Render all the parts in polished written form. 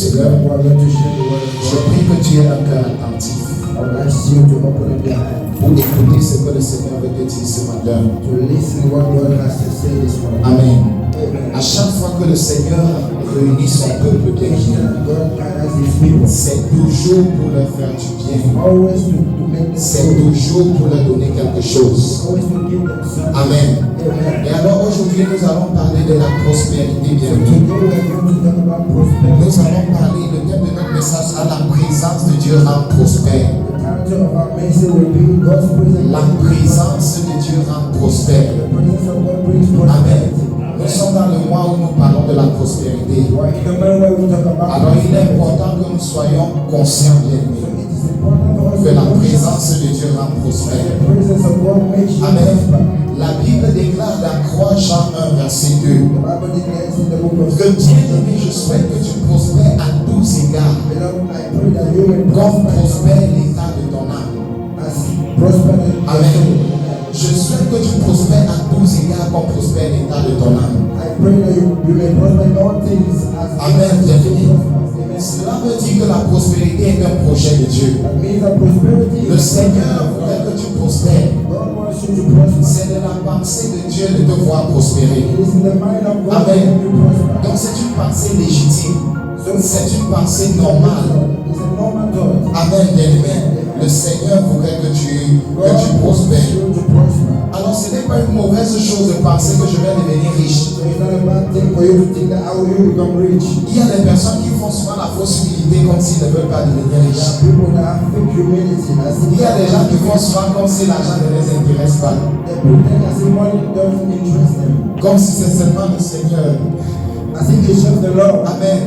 Seigneur. Je prie que tu aies un cœur attentif pour écouter ce que le Seigneur veut te dire ce matin. Amen. À chaque fois que le Seigneur réunit son peuple derrière, c'est toujours pour leur faire du bien. C'est toujours pour leur donner quelque chose. Amen. Et alors aujourd'hui, nous allons parler de la prospérité bien-aimée. Nous allons parler, le thème de notre message, à la présence de Dieu rend prospère. La présence de Dieu rend prospère. Amen. Nous sommes dans le mois où nous parlons de la prospérité. Alors il est important que nous soyons conscients, bien-aimés, que la présence de Dieu rend prospère. Amen. La Bible déclare dans 3 Jean 1, verset 2 que bien-aimé, je souhaite que tu prospères à tous égards, comme prospère l'état de ton âme. Amen. Je souhaite que tu prospères à tous égards, comme prospère l'état de ton âme. Amen. Cela veut dire que la prospérité est un projet de Dieu. Le Seigneur voudrait que tu prospères. C'est de la pensée de Dieu de te voir prospérer. Amen. Donc c'est une pensée légitime. C'est une pensée normale. Amen, bien-aimé. Le Seigneur voudrait que tu prospères. Alors ce n'est pas une mauvaise chose de penser que je vais devenir riche. Il y a des personnes qui font souvent la fausse humilité comme s'ils ne veulent pas devenir riches. Il y a des gens qui font souvent comme si l'argent ne les intéresse pas. Comme si c'est seulement le Seigneur. Amen.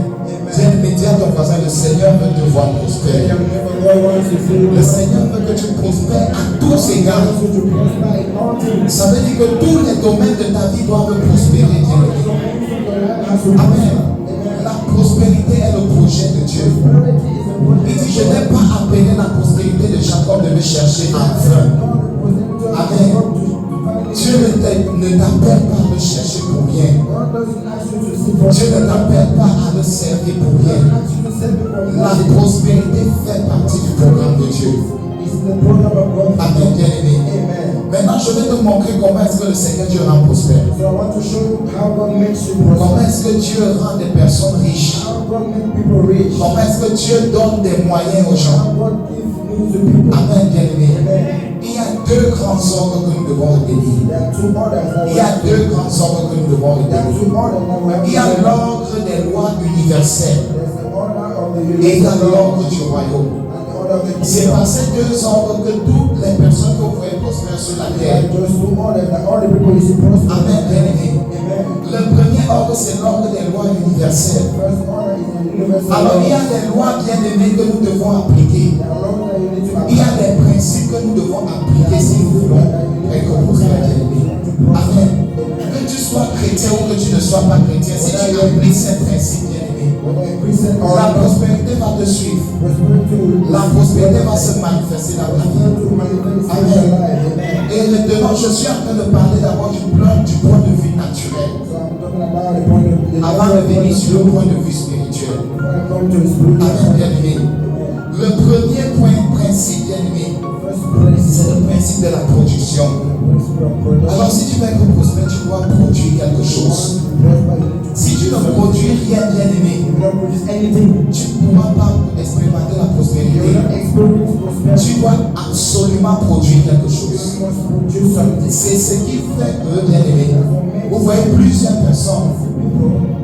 Dis à ton voisin, le Seigneur veut te voir prospérer. Le Seigneur veut que tu prospères à tous égards. Ça veut dire que tous les domaines de ta vie doivent prospérer. Amen. La prospérité est le projet de Dieu. Il dit, je n'ai pas appelé la prospérité de Jacob de me chercher en vain. Amen. Dieu ne t'appelle pas à le chercher pour rien. Dieu ne t'appelle pas à le servir pour rien. La prospérité fait partie du programme de Dieu. Amen, bien-aimé. Maintenant, je vais te montrer comment est-ce que le Seigneur Dieu rend prospère. Comment est-ce que Dieu rend des personnes riches. Comment est-ce que Dieu donne des moyens aux gens. Amen, bien-aimé. Il y a 2 grands ordres que nous devons obéir. Il y a 2 grands ordres que nous devons obéir. Il y a l'ordre des lois universelles et il y a l'ordre du royaume. C'est par ces 2 ordres que toutes les personnes que vous voyez prospérer sur la terre. Amen, bien-aimé. Le premier ordre, c'est l'ordre des lois universelles. Alors il y a des lois bien-aimées que nous devons appliquer. Il y a des principes que nous devons appliquer si nous voulons récompenser la bien-aimée. Amen. Que tu sois chrétien ou que tu ne sois pas chrétien, si tu appliques ces principes bien-aimés, la prospérité va te suivre. La prospérité va se manifester dans ta vie. Amen. Et maintenant, je suis en train de parler d'abord du point de vue naturel. Avant de venir sur le point de vue spirituel. Amen, bien-aimé. Le premier principe, bien-aimé, c'est le principe de la production. Alors si tu veux être prospère, tu dois produire quelque chose. Si tu ne produis rien, bien-aimé, tu ne pourras pas expérimenter la prospérité. Tu dois absolument produire quelque chose. C'est ce qui fait que, bien-aimé, vous voyez plusieurs personnes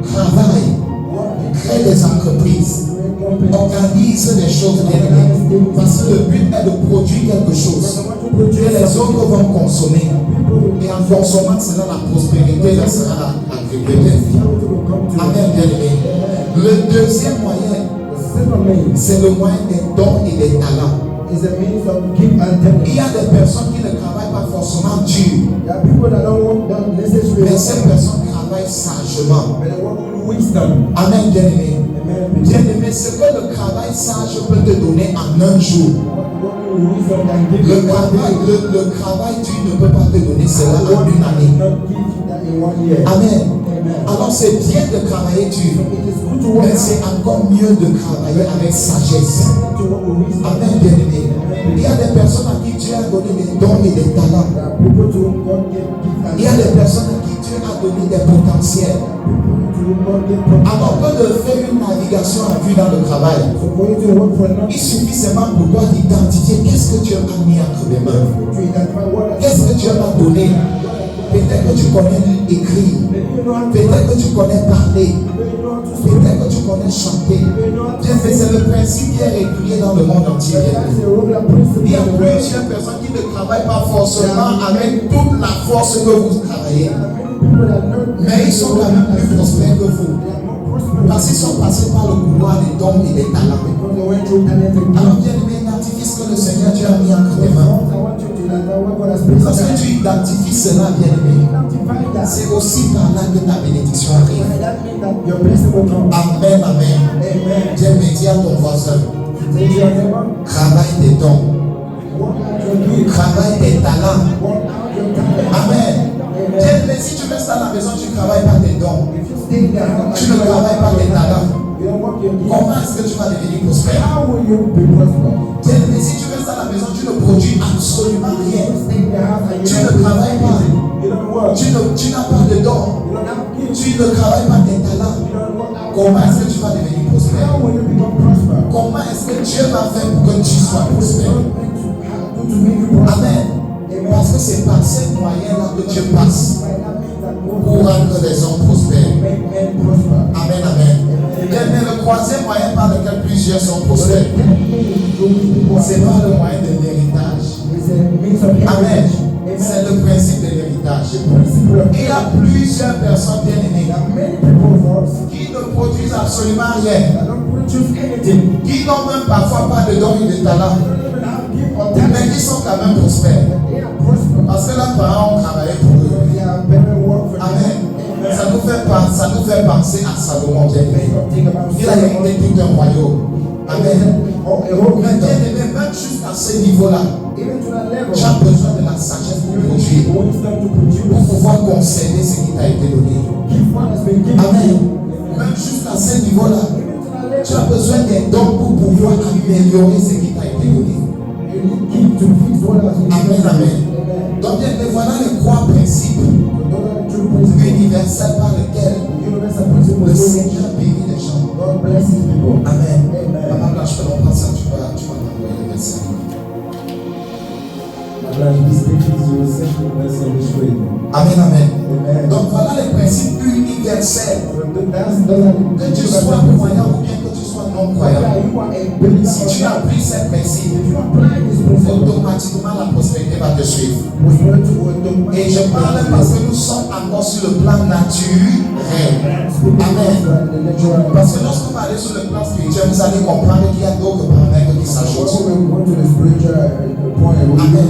travaillent, créent des entreprises, organisent des choses bien-aimées, parce que le but est de produire quelque chose que les autres vont consommer. Et en consommant cela, la prospérité là sera agréée. Amen, bien-aimé. Le deuxième moyen, c'est le moyen des dons et des talents. Il y a des personnes qui ne travaillent pas forcément dur, mais ces personnes travaillent sagement. Amen, bien-aimé. Bien-aimé, ce que le travail sage peut te donner en un jour, le travail dur ne peut pas te donner cela en une année. Amen. Alors c'est bien de travailler dur, mais c'est encore mieux de travailler avec sagesse. Amen, bien-aimé. Il y a des personnes à qui Dieu a donné des dons et des talents. Il y a des personnes à qui Dieu a donné des potentiels. Alors que de faire une navigation à vue dans le travail, il suffit seulement pour toi d'identifier qu'est-ce que Dieu a mis entre les mains. Qu'est-ce que Dieu m'a donné. Peut-être que tu connais écrire, peut-être que tu connais parler, peut-être que tu connais chanter. Bien fait, c'est le principe qui est régulier dans le monde entier. Il y a plusieurs personnes qui ne travaillent pas forcément avec toute la force que vous travaillez, mais ils sont quand même plus prospères que vous, parce qu'ils sont passés par le couloir des dons et des talents. Alors bien aimé, identifie ce que le Seigneur Dieu a mis entre tes mains. Parce que tu identifies cela, bien aimé, c'est aussi par là que ta bénédiction arrive. Amen, amen. Dieu me dit à ton voisin, travaille tes dons, travaille tes talents. Amen. Dieu me dit, si tu restes à la maison, tu ne travailles pas tes dons, tu ne travailles pas tes talents. Comment est-ce que tu vas devenir prospère? Si tu restes à la maison, tu ne produis absolument rien. Tu ne travailles pas. Tu n'as pas de dons. Tu ne travailles pas tes talents. Comment est-ce que tu vas devenir prospère? Comment est-ce que Dieu va faire pour que tu sois prospère? Amen. Parce que c'est par ces moyens-là que Dieu passe pour rendre les hommes prospères. Amen, amen. Mais le troisième moyen par lequel plusieurs sont prospères, c'est par le moyen de l'héritage. Amen. C'est le principe de l'héritage. Il y a plusieurs personnes bien aimées qui ne produisent absolument rien, qui n'ont même parfois pas de dons et de talents, mais qui sont quand même prospères. Parce que leurs parents ont travaillé pour eux. Amen. Ça nous fait penser à Salomon, bien aimé. Il a hérité tout un royaume. Amen. Mais bien aimé, même jusqu'à ce niveau-là, tu as besoin de la sagesse pour produire, pour pouvoir conserver ce qui t'a été donné. Amen. Même jusqu'à ce niveau-là, tu as besoin des dons pour pouvoir améliorer ce qui t'a été donné. Amen, amen. Donc, bien, voilà les trois principes universels par lesquels le Seigneur bénit les gens. Amen. Maman Blanche, je peux prendre ça, tu vas t'envoyer le verset. Amen, amen. Donc voilà les principes universels. Que tu sois croyant ou bien que tu sois non-croyant. Si tu appliques ces principes, automatiquement la prospérité va te suivre. Et je parle parce que nous sommes encore sur le plan naturel. Amen. Parce que lorsque vous allez sur le plan spirituel, vous allez comprendre qu'il y a d'autres paramètres qui s'ajoutent. Amen.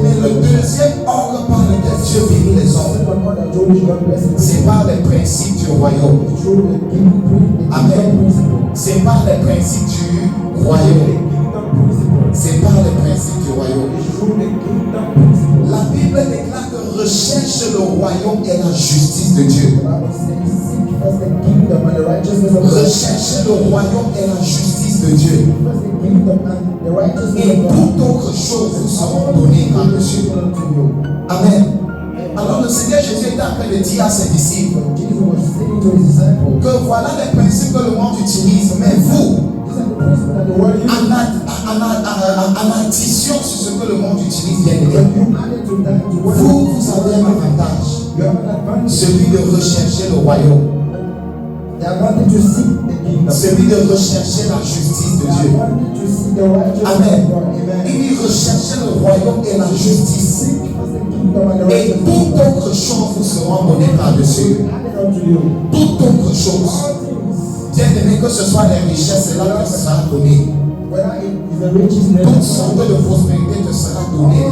Mais le deuxième ordre par lequel Dieu bénit les hommes, c'est par les principes du royaume. Amen. C'est par les principes du royaume. C'est par les principes du royaume. La Bible déclare que recherche le royaume et la justice de Dieu. Recherchez le royaume et la justice de Dieu. Et toute autre chose vous seront données par Dieu. Amen. Alors le Seigneur Jésus est en train de dire à ses disciples que voilà les principes que le monde utilise, mais vous, en addition sur ce que le monde utilise, bien aimé, vous avez un avantage, celui de rechercher le royaume. Celui de rechercher la justice de Dieu. Amen. Il dit rechercher le royaume et la justice. Et toute autre chose vous seront données par-dessus. Toute autre chose. Bien aimé, que ce soit les richesses, c'est là que ce sera donné. Toute sorte de prospérité te sera donnée.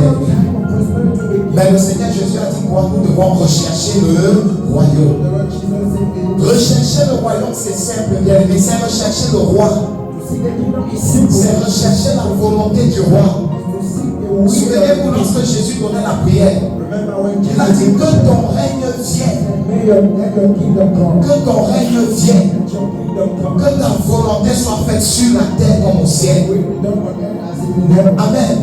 Mais le Seigneur Jésus a dit quoi? Nous devons rechercher le royaume. Rechercher le royaume, c'est simple, bien aimé. C'est rechercher le roi. C'est rechercher la volonté du roi. Souvenez-vous lorsque Jésus donnait la prière. Il a dit que ton règne vienne. Que ton règne vienne. Que ta volonté soit faite sur la terre comme au ciel. Amen.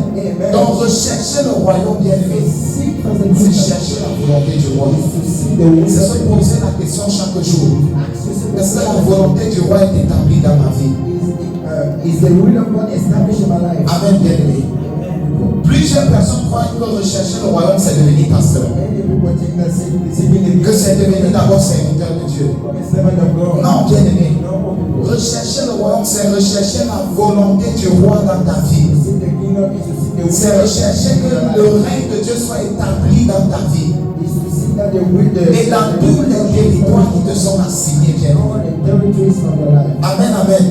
Donc rechercher le royaume bien-aimé, c'est chercher la volonté du roi. C'est se poser la question chaque jour. Est-ce que la volonté du roi est établie dans ma vie? Amen, bien-aimé. Plusieurs personnes croient que rechercher le royaume, c'est devenir pasteur. Que c'est devenir d'abord serviteur de Dieu. Non, bien-aimé. Rechercher le royaume, c'est rechercher la volonté du roi dans ta vie. C'est rechercher que le règne de Dieu soit établi dans ta vie. Et dans tous les territoires qui te sont assignés, bien-aimé. Amen, amen.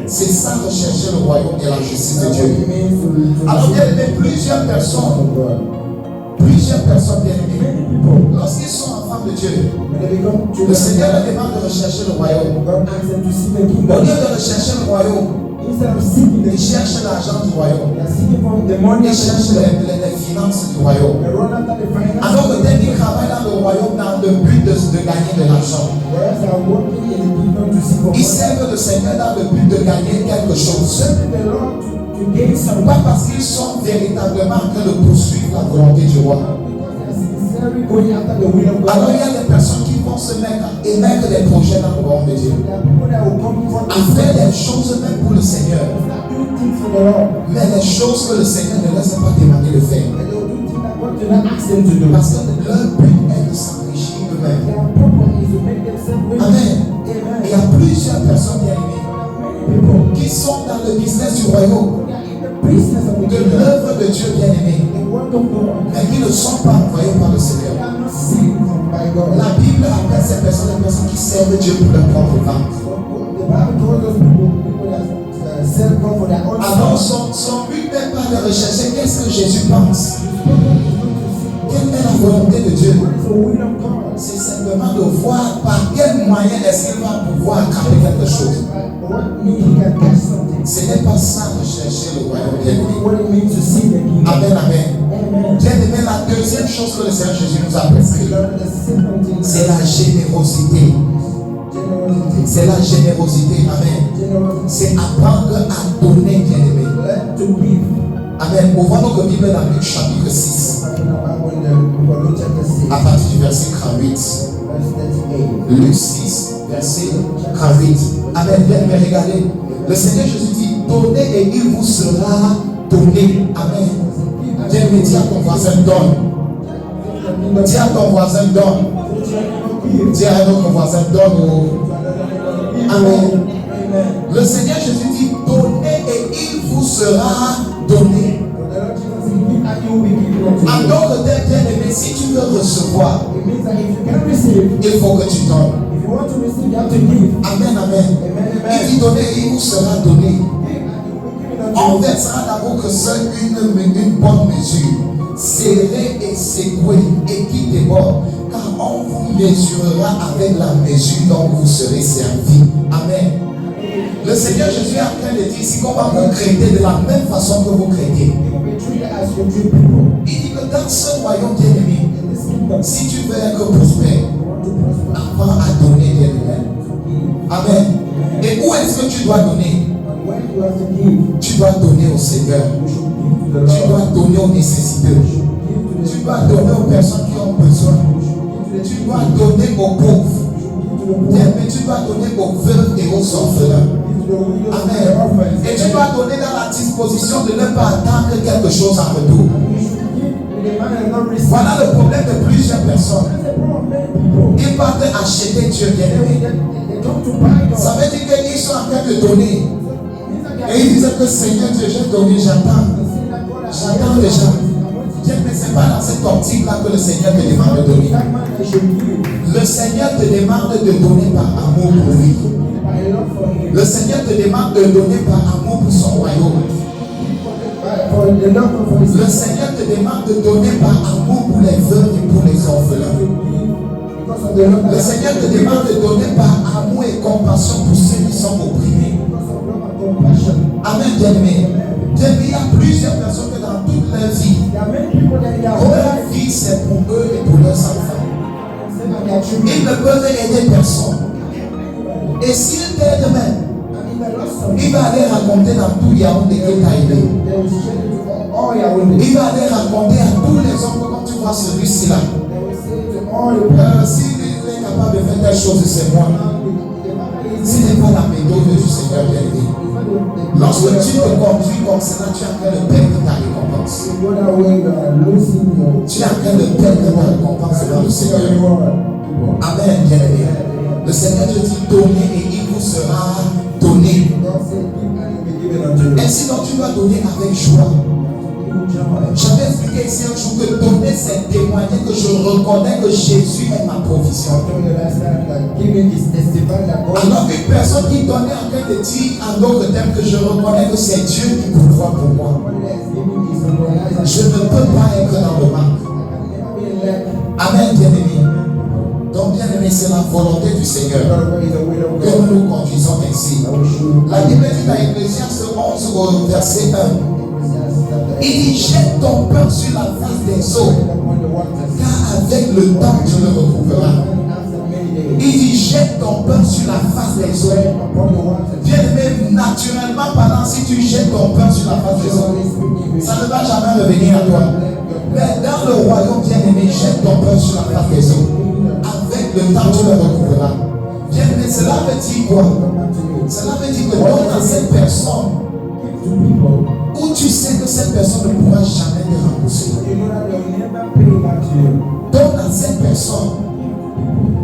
C'est ça, rechercher le royaume et la justice de Dieu. Alors, bien aimé, plusieurs personnes, bien aimées, lorsqu'ils sont enfants de Dieu, le Seigneur leur demande de rechercher le royaume. Au lieu de rechercher le royaume, ils cherchent l'argent du royaume. Ils cherchent les finances du royaume. Alors que dès qu'ils travaillent dans le royaume dans le but de gagner de l'argent, ils servent le Seigneur dans le but de gagner quelque chose. Pas parce qu'ils sont véritablement en train de poursuivre la volonté du roi. Alors il y a des personnes qui vont se mettre et mettre des projets dans le royaume de Dieu. À faire des choses même pour le Seigneur. Mais les choses que le Seigneur ne laisse pas demander de faire. Parce que leur but est de s'enrichir eux-mêmes. Amen. Il y a plusieurs personnes bien-aimées qui sont dans le business du royaume, de l'œuvre de Dieu bien-aimé, mais qui ne sont pas envoyés par le Seigneur. La Bible appelle ces personnes des personnes qui servent Dieu pour leur propre ventre. Alors son but n'est pas de rechercher qu'est-ce que Jésus pense. Quelle est la volonté de Dieu? C'est simplement de voir par quel moyen est-ce qu'il va pouvoir accomplir quelque chose. Ce n'est pas ça rechercher le royaume bien-aimé. Amen, amen. Bien-aimé, la deuxième chose que le Seigneur Jésus nous a prescrit, c'est la générosité. C'est la générosité, amen. C'est apprendre à donner, bien-aimé. Amen. Ouvrons notre Bible dans Luc chapitre 6. À partir du verset 38. Luc 6, verset 38. Amen. Bien-aimé, regardez. Le Seigneur Jésus dit, donnez et il vous sera donné. Amen. Bien-aimé, dis à ton voisin, donne. Dis à ton voisin, donne. Dis à notre voisin, donne. Amen. Le Seigneur Jésus dit, donnez et il vous sera donné. En d'autres termes, bien-aimé, si tu veux recevoir, il faut que tu donnes. Amen, amen. Il dit donner, il vous sera donné. On versera dans votre sein une bonne mesure, serrée et secouée, et qui déborde, car on vous mesurera avec la mesure dont vous serez servi. Amen. Le Seigneur Jésus est en train de dire ici qu'on va vous traiter de la même façon que vous traitez. Il dit que dans ce royaume bien-aimé, si tu veux être prospère, apprends à donner, bien-aimé. Amen. Et où est-ce que tu dois donner? Tu dois donner au Seigneur. Tu dois donner aux nécessiteux. Tu dois donner aux personnes qui ont besoin. Tu dois donner aux pauvres. Mais tu dois donner aux veuves et aux orphelins. Amen. Et tu dois donner dans la disposition de ne pas attendre quelque chose en retour. Voilà le problème de plusieurs personnes. Ils partent acheter Dieu bien-aimé. Ça veut dire qu'ils sont en train de donner. Et ils disent que Seigneur Dieu, j'ai donné, j'attends. J'attends déjà. Mais ce n'est pas dans cette optique-là que le Seigneur te demande de donner. Le Seigneur te demande de donner par amour pour lui. Le Seigneur te demande de donner par amour pour son royaume. Le Seigneur te demande de donner par amour pour les veuves et pour les orphelins. Le Seigneur te demande de donner par amour et compassion pour ceux qui sont opprimés. Amen, bien-aimé. Il y a plusieurs personnes que dans toute leur vie vie, c'est pour eux et pour leurs enfants. Ils ne peuvent aider personne. Et s'ils t'aident même, il va aller raconter dans tout Yaoundé que tu as aidé. Il va aller raconter à tous les hommes que quand tu vois celui-ci là, s'il est capable de faire telle chose, c'est moi. Ce n'est pas la méthode du Seigneur bien-aimé. Lorsque tu te conduis comme cela, tu es en train de perdre ta récompense. Tu es en train de perdre ta récompense devant le Seigneur. Amen, bien-aimé. Le Seigneur te dit donnez et il vous sera donné. Ainsi donc tu dois donner avec joie. J'avais expliqué ici un jour que donner c'est témoigner que je reconnais que Jésus est ma provision. Alors qu'une personne qui donnait en train de dire en d'autres termes que je reconnais que c'est Dieu qui pourvoit pour moi. Je ne peux pas être dans le manque. Amen, bien-aimé. Donc, bien-aimé, c'est la volonté du Seigneur que nous nous conduisons ainsi. La Bible dit dans Ecclésiaste 11 au verset 1. Il dit jette ton pain sur la face des eaux, car avec le temps tu le retrouveras. Il dit jette ton pain sur la face des eaux. Bien-aimé, naturellement parlant, si tu jettes ton pain sur la face des eaux, ça ne va jamais revenir à toi. Mais dans le royaume, bien-aimé, jette ton pain sur la face des eaux. Avec le temps tu le retrouveras. Bien-aimé, cela veut dire quoi? Cela veut dire que donne à cette personne où tu sais que cette personne ne pourra jamais te rembourser. Donne à cette personne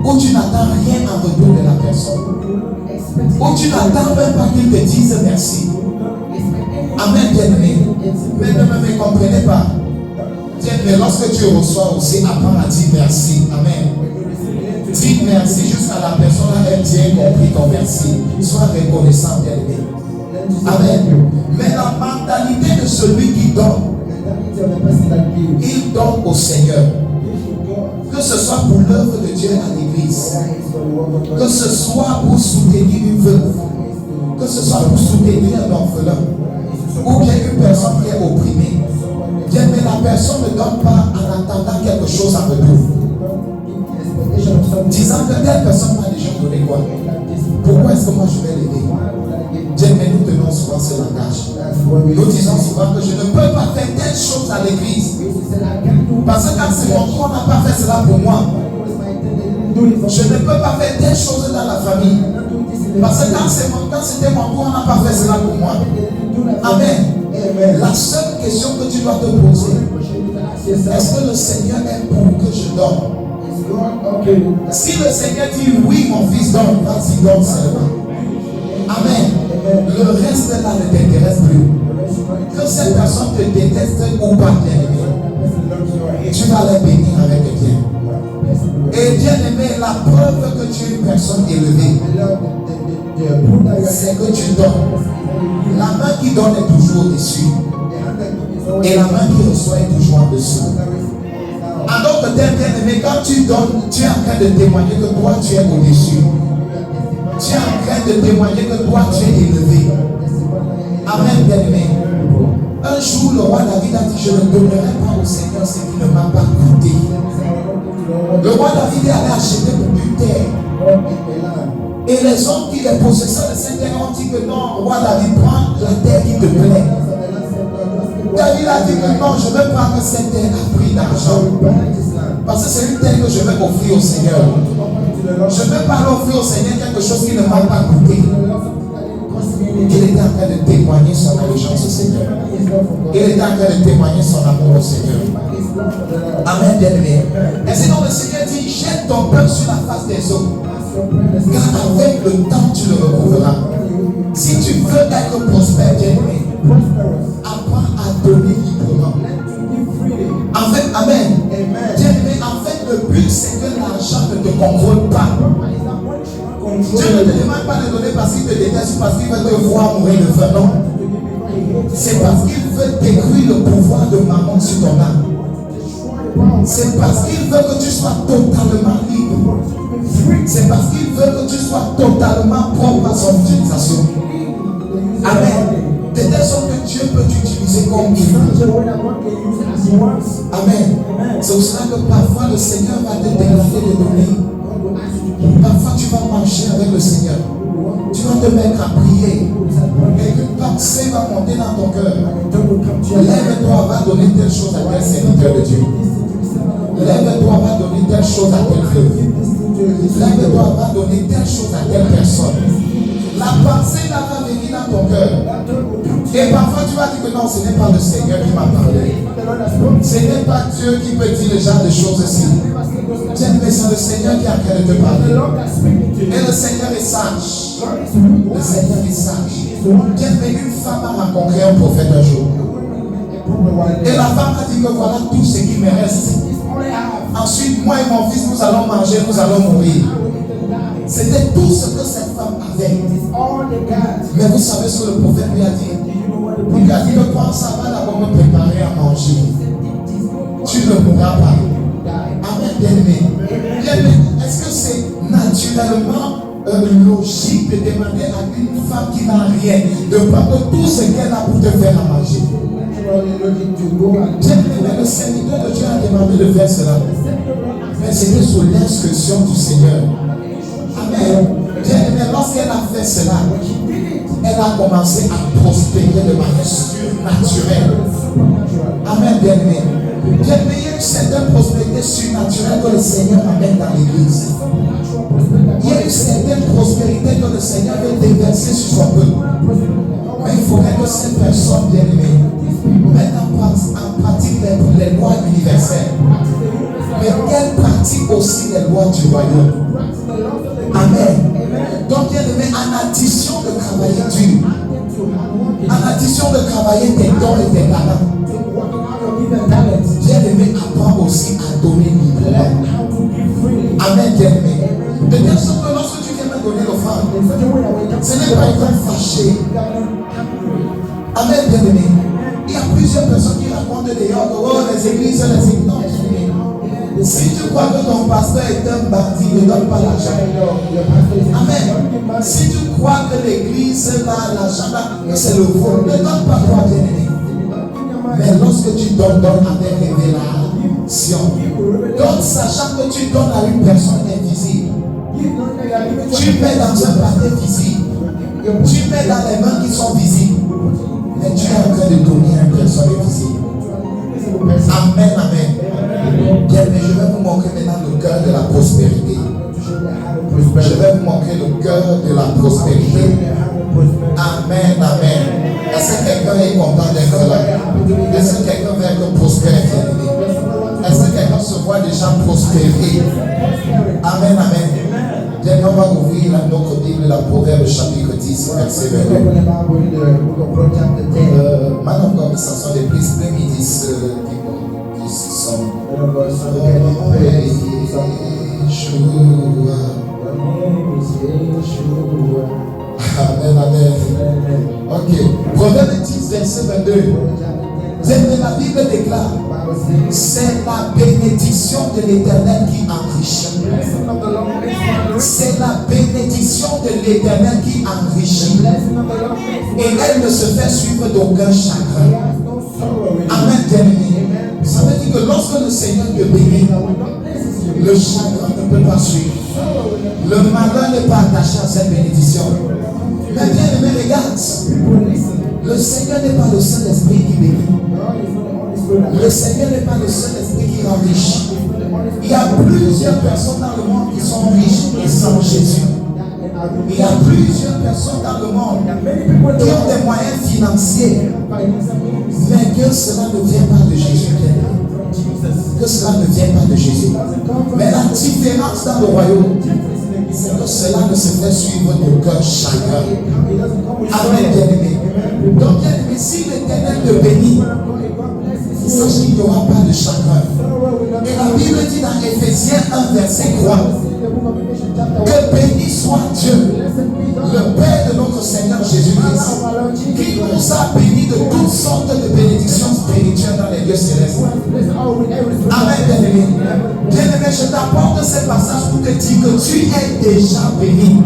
où tu n'attends rien en retour de la personne. Où tu n'attends même pas qu'il te dise merci. Amen, bien-aimé. Mais ne me comprenez pas. Bien-aimé, lorsque tu reçois aussi, apprends à dire merci. Amen. Dis merci jusqu'à la personne là, elle tient compris ton merci. Sois reconnaissant, bien-aimé. Amen. Mais la mentalité de celui qui donne, il donne au Seigneur. Que ce soit pour l'œuvre de Dieu à l'église, que ce soit pour soutenir une veuve, que ce soit pour soutenir un orphelin, ou bien une personne qui est opprimée. Bien, mais la personne ne donne pas en attendant quelque chose en retour. Disant que telle personne m'a déjà donné quoi? Pourquoi est-ce que moi je vais l'aider? Dieu, mais nous tenons souvent ce langage. Nous disons souvent que je ne peux pas faire telle chose à l'église. Parce que quand c'est mon tour, on n'a pas fait cela pour moi. Je ne peux pas faire telle chose dans la famille. Parce que quand c'était mon tour, on n'a pas fait cela pour moi. Amen. La seule question que tu dois te poser, est-ce que le Seigneur est pour que je donne? Si le Seigneur dit oui, mon fils, donne, vas-y, donne seulement. Amen. Le reste là ne t'intéresse plus. Que cette personne te déteste ou pas, bien-aimé, tu vas la bénir avec le bien. Et bien-aimé, la preuve que tu es une personne élevée, c'est que tu donnes. La main qui donne est toujours au-dessus. Et la main qui reçoit est toujours en dessous. En d'autres termes, bien-aimé, quand tu donnes, tu es en train de témoigner que toi tu es au-dessus. Tu es en train de témoigner que toi tu es élevé. Amen, bien-aimé. Un jour, le roi David a dit, je ne donnerai pas au Seigneur ce qui ne m'a pas coûté. Le roi David est allé acheter pour une terre. Et les hommes qui les possesseurs de cette terre ont dit que non, roi David, prends la terre qui te plaît. David a dit que non, je veux prendre cette terre à prix d'argent. Parce que c'est une terre que je vais offrir au Seigneur. Je ne veux pas l'offrir au Seigneur quelque chose qui ne m'a pas coûté. Il était en train de témoigner son allégeance au Seigneur. Il était en train de témoigner son amour au Seigneur. Amen, bien-aimé. Et sinon le Seigneur dit, jette ton pain sur la face des eaux. Car avec le temps, tu le retrouveras. Si tu veux être prospère, bien-aimé, apprends à donner librement. En fait, amen. Bien-aimé, en fait, le but, c'est que l'argent ne te contrôle pas. Dieu ne te demande pas de donner parce qu'il te déteste ou parce qu'il veut te voir mourir de faim, non. C'est parce qu'il veut détruire le pouvoir de maman sur ton âme. C'est parce qu'il veut que tu sois totalement libre. C'est parce qu'il veut que tu sois totalement propre à son utilisation. Amen. De telle sorte que Dieu peut t'utiliser comme il veut. Amen. C'est pour cela que parfois le Seigneur va te demander de donner. Parfois tu vas marcher avec le Seigneur. Tu vas te mettre à prier. Et une pensée va monter dans ton cœur. Lève-toi, va donner telle chose à tel serviteur de Dieu. Lève-toi, va donner telle chose à tel veuve. Lève-toi, va donner telle chose à telle personne. La pensée là va venir dans ton cœur. Et parfois tu vas dire que non, ce n'est pas le Seigneur qui m'a parlé. Ce n'est pas Dieu qui peut dire le genre de choses ici. Mais c'est le Seigneur qui est en train de te parler. Et le Seigneur est sage. Le Seigneur est sage. Une femme a rencontré un prophète un jour. Et la femme a dit que voilà tout ce qui me reste. Ensuite, moi et mon fils, nous allons manger, nous allons mourir. C'était tout ce que cette femme avait. Mais vous savez ce que le prophète lui a dit? Il lui a dit que quand ça va d'abord me préparer à manger, tu ne mourras pas. Amen, bien-aimé. Est-ce que c'est naturellement logique de demander à une femme qui n'a rien de prendre tout ce qu'elle a pour te faire à manger? Bien-aimé, le serviteur de Dieu a demandé de faire cela. Mais c'était sous l'instruction du Seigneur. Amen. Bien-aimé, lorsqu'elle a fait cela, elle a commencé à prospérer de manière surnaturelle. Amen, bien-aimé. Bien-aimé, il y a une certaine prospérité surnaturelle que le Seigneur amène dans l'église. Il y a une certaine prospérité que le Seigneur veut déverser sur son peuple. Mais il faudrait que cette personne, bien-aimée, mette en pratique les lois universelles. Mais qu'elle pratique aussi les lois du royaume. Amen. Donc, bien-aimé, en addition de travailler dur, en addition de travailler tes dons et tes talents, bien-aimé, apprends aussi à donner librement. Amen, bien-aimé. De telle sorte que lorsque tu viens me donner l'offrande, ce n'est pas être fâché. Amen, bien-aimé. Il y a plusieurs personnes qui racontent dehors que oh, les églises. Non, si tu crois que ton pasteur est un bandit, ne donne pas l'argent. Amen. Si tu crois que l'église a l'argent, c'est le vol, ne donne pas toi, bien-aimé. Mais lorsque tu donnes avec révélation, donc sachant que tu donnes à une personne invisible, tu mets dans un paquet visible, tu mets dans les mains qui sont visibles, mais tu es en train de donner à une personne invisible. Amen, amen. Bien, mais je vais vous montrer maintenant le cœur de la prospérité. Je vais vous montrer le cœur de la prospérité. Amen, amen. Est-ce que quelqu'un est content d'être là? Est-ce que quelqu'un veut être prospère? Est-ce que quelqu'un se voit déjà prospérer? Amen, amen. Bien, on va ouvrir notre Bible, la Proverbe chapitre 10, verset 22. Man of God, Mr. please play me this song. Amen, amen. Ok. Proverbe 10, verset 22. La Bible déclare, c'est la bénédiction de l'Éternel qui enrichit. C'est la bénédiction de l'Éternel qui enrichit. Et elle ne se fait suivre d'aucun chagrin. Amen, bien-aimé. Ça veut dire que lorsque le Seigneur te bénit, le chagrin ne peut pas suivre. Le malheur n'est pas attaché à cette bénédiction. Mais bien-aimé, regarde. Le Seigneur n'est pas le seul esprit qui bénit. Le Seigneur n'est pas le seul esprit qui enrichit. Il y a plusieurs personnes dans le monde qui sont riches et sans Jésus. Il y a plusieurs personnes dans le monde qui ont des moyens financiers, mais que cela ne vient pas de Jésus. Que cela ne vient pas de Jésus. Mais la différence dans le royaume, c'est que cela ne se fait suivre d'aucun chagrin. Amen, bien-aimé. Donc, bien-aimé, si l'Éternel te bénit, sache qu'il n'y aura pas de chagrin. Et la Bible dit dans Éphésiens 1, verset 3, que béni soit Dieu, le Père de notre Seigneur Jésus-Christ, qui nous a bénis de toutes sortes de bénédictions spirituelles dans les lieux célestes. Amen, bien-aimé. Bien-aimé, je t'apporte ce passage pour te dire que tu es déjà béni.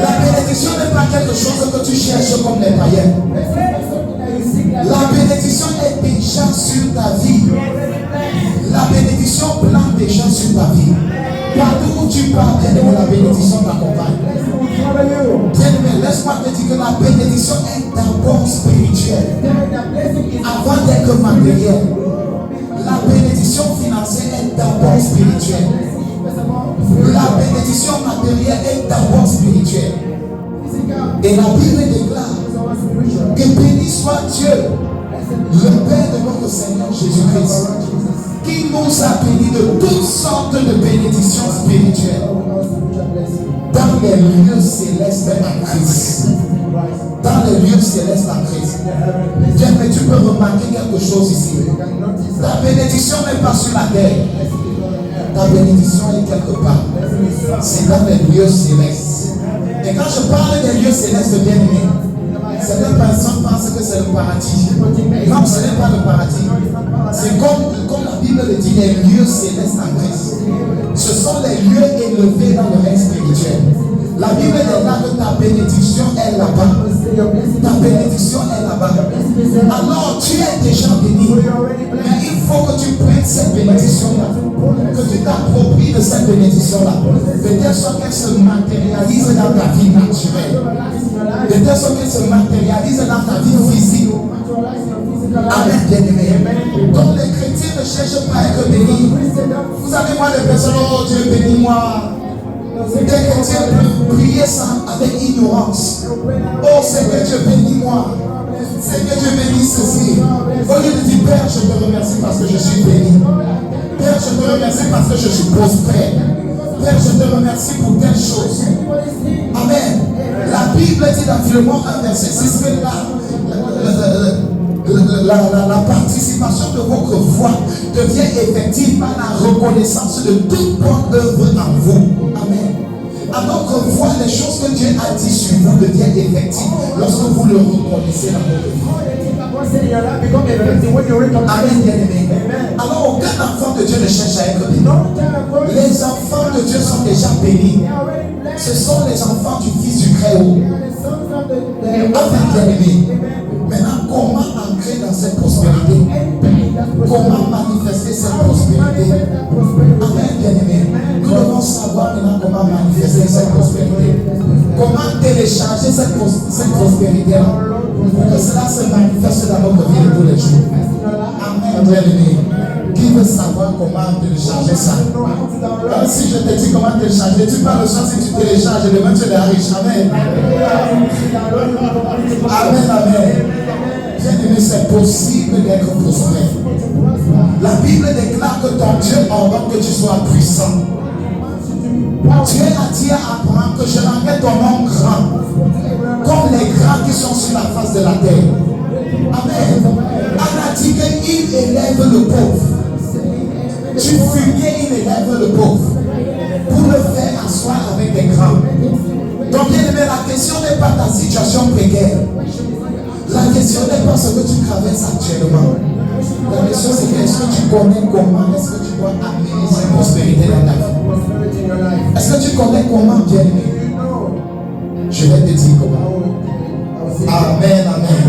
La bénédiction n'est pas quelque chose que tu cherches comme les païens. La bénédiction est déjà sur ta vie. La bénédiction plane déjà sur ta vie. Partout où tu pars, bien-aimé, la bénédiction t'accompagne. Bien-aimé, laisse-moi te dire que la bénédiction est d'abord spirituelle avant d'être matérielle. La bénédiction financière est d'abord spirituelle. La bénédiction matérielle est d'abord spirituelle. Et la Bible déclare que béni soit Dieu, le Père de notre Seigneur Jésus-Christ, qui nous a bénis de toutes sortes de bénédictions spirituelles dans les lieux célestes en Christ. Dans les lieux célestes en Christ. Dieu, mais tu peux remarquer quelque chose ici. Ta bénédiction n'est pas sur la terre. Ta bénédiction est quelque part. C'est dans les lieux célestes. Et quand je parle des lieux célestes, bien aimés, certaines personnes pensent que c'est le paradis. Non, ce n'est pas le paradis. C'est comme la Bible le dit, les lieux célestes en Christ. Ce sont les lieux élevés dans le règne spirituel. La Bible est là que ta bénédiction est là-bas. Ta bénédiction est là-bas. Alors tu es déjà béni. Mais il faut que tu prennes cette bénédiction-là. Que tu t'appropries de cette bénédiction-là. De telle sorte qu'elle se matérialise dans ta vie naturelle. De telle sorte qu'elle se matérialise dans ta vie physique. Amen, bien-aimé. Donc les chrétiens ne cherchent pas à être bénis. Vous savez, moi, les personnes, oh Dieu, bénis-moi. Des chrétiens peuvent prier ça avec ignorance. Oh Seigneur, Dieu, bénis-moi. Seigneur, Dieu, bénis ceci. Au lieu de dire, Père, je te remercie parce que je suis béni. Père, je te remercie parce que je suis prospère. Père, je te remercie pour telle chose. Amen. La Bible dit dans Philémon 1, verset 6 que la participation de votre foi devient effective par la reconnaissance de toute bonne œuvre en vous. Amen. Alors que voir les choses que Dieu a dit sur vous deviennent effectives lorsque vous le reconnaissez dans votre vie. Amen, bien-aimé. Alors aucun enfant de Dieu ne cherche à être béni. Les enfants de Dieu sont déjà bénis. Ce sont les enfants du Fils du Très-Haut. Amen, bien-aimé. Maintenant, comment entrer dans cette prospérité? Comment manifester cette prospérité? Amen, bien-aimé. Nous devons savoir maintenant comment manifester cette prospérité. Comment télécharger cette prospérité-là pour que cela se manifeste dans notre vie de tous les jours. Amen, bien-aimé. Qui veut savoir comment télécharger ça? Alors, si je te dis comment télécharger, tu parles de ça si tu télécharges, demain tu es riche. Amen. Amen, amen. Bien-aimé, c'est possible d'être prospère. La Bible déclare que ton Dieu ordonne que tu sois puissant. Dieu a dit à Abraham que je rendrai ton nom grand, comme les grands qui sont sur la face de la terre. Amen. On a dit qu'il élève le pauvre. Du fumier, il élève le pauvre pour le faire asseoir avec des grands. Donc, bien aimé, la question n'est pas ta situation précaire. La question n'est pas ce que tu traverses actuellement. La question c'est est-ce que tu connais comment est-ce que tu dois amener cette prospérité dans ta vie? Est-ce que tu connais comment, bien aimé? Je vais te dire comment. Amen, amen.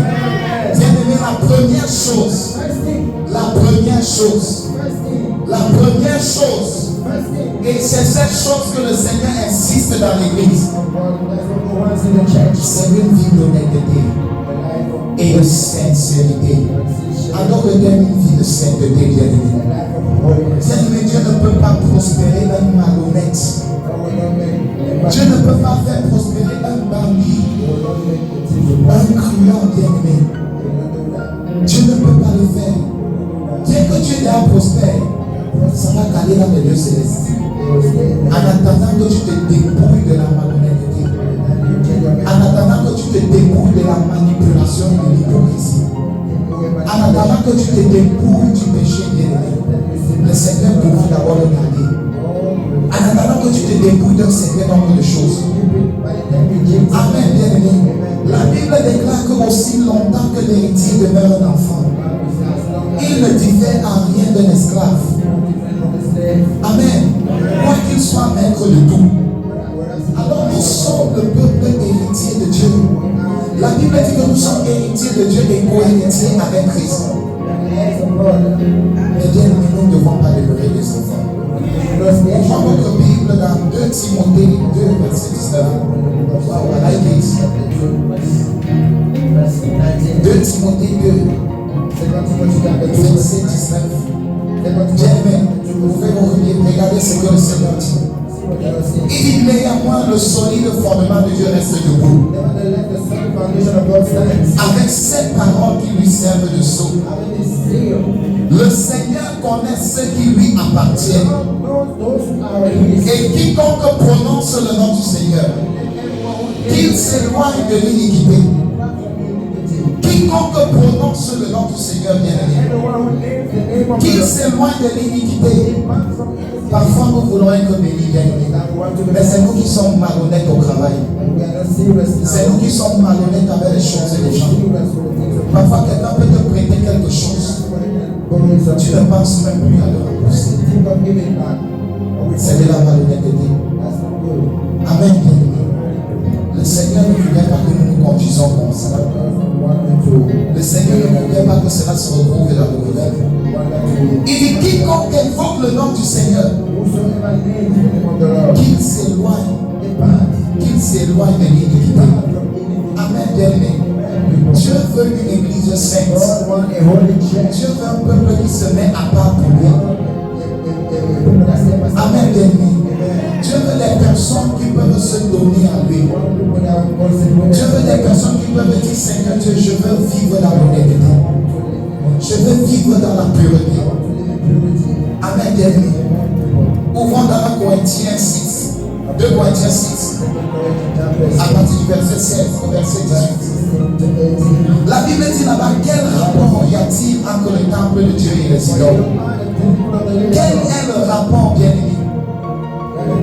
Bien aimé, la première chose, et c'est cette chose que le Seigneur insiste dans l'église, c'est une vie d'honnêteté et de sincérité. Alors que une vie de sainteté, bien aimé. Bien-aimé, Dieu ne peut pas prospérer un malhonnête. Dieu ne peut pas faire prospérer un bandit, un truand, bien-aimé. Dieu ne peut pas le faire. Dès que Dieu est prospère, ça va caler dans les lieux célestes. En attendant que tu te débrouilles de la malhonnêteté, en attendant que tu te débrouilles de la manipulation et de l'hypocrisie, en attendant que tu te débrouilles du péché, bien-aimé, le Seigneur devra d'abord le garder. En attendant que tu te débrouilles d'un certain nombre de choses. Amen, bien-aimé. La Bible déclare que aussi longtemps que l'héritier demeure un enfant, il ne diffère en rien d'un esclave. Amen. Quoi qu'il soit maître de tout. Alors nous sommes le peuple héritier de Dieu. La Bible dit que nous sommes héritiers de Dieu et co-héritiers avec Christ. Mais bien, nous ne devons pas demeurer des enfants. Prends votre Bible dans 2 Timothée 2, verset 19. Wow, I like it. 2 Timothée 2, verset 19. Bien, vous pouvez regarder ce que le Seigneur dit. Il dit néanmoins le solide fondement de Dieu reste debout. Avec cette parole qui lui servent de sceau. Le Seigneur connaît ceux qui lui appartiennent. Et quiconque prononce le nom du Seigneur, qu'il s'éloigne de l'iniquité. Quiconque prononce le nom du Seigneur bien-aimé, qu'il s'éloigne de l'iniquité. Parfois nous voulons être bénis, bien-aimés, mais c'est nous qui sommes malhonnêtes au travail. C'est nous qui sommes malhonnêtes avec les choses et les gens. Parfois quelqu'un peut te prêter quelque chose, tu ne penses même plus à le rembourser. C'est de la malhonnêteté. Amen, bien-aimé. Le Seigneur ne voulait pas que nous nous conduisons comme ça. Le Seigneur ne voulait pas que cela se retrouve dans nos vies. Il dit quiconque invoque le nom du Seigneur, qu'il s'éloigne de l'iniquité. Amen, bien-aimé. Dieu veut une église sainte. Dieu veut un peuple qui se met à part pour lui. Amen, bien-aimé. Dieu veut des personnes qui peuvent se donner à lui. Dieu veut des personnes qui peuvent dire Seigneur Dieu, je veux vivre dans l'honnêteté. Je veux vivre dans la pureté. Amen, bien-aimé. Ouvrons dans 1 Corinthiens 6. 2 Corinthiens 6. À partir du verset 16 au verset 18. La Bible dit là-bas, quel rapport y a-t-il entre le temple de Dieu et les idoles? Quel est le rapport, bien-aimé?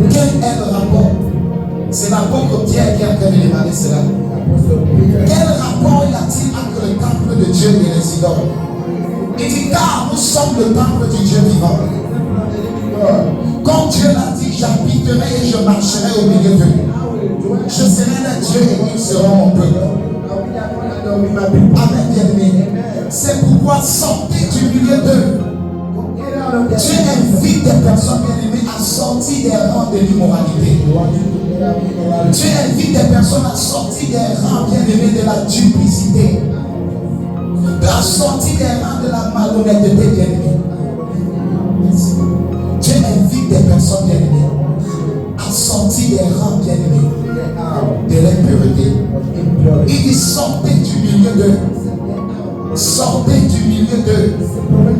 Quel est le rapport? C'est l'apôtre Pierre qui a en train de demander cela. Quel rapport y a-t-il entre le temple de Dieu et les idoles? Il dit car nous sommes le temple du Dieu vivant. Comme Dieu l'a dit, j'habiterai et je marcherai au milieu d'eux. Je serai leur Dieu et ils seront mon peuple. Amen, bien-aimé. C'est pourquoi sortez du milieu d'eux. Dieu invite des personnes bien-aimées à sortir des rangs de l'immoralité. Dieu invite des personnes à sortir des rangs bien-aimés de la duplicité. À sortir des rangs de la malhonnêteté bien-aimée. Dieu invite des personnes bien-aimées à sortir des rangs bien-aimés de l'impureté. Il dit sortez du milieu d'eux. Sortez du milieu d'eux.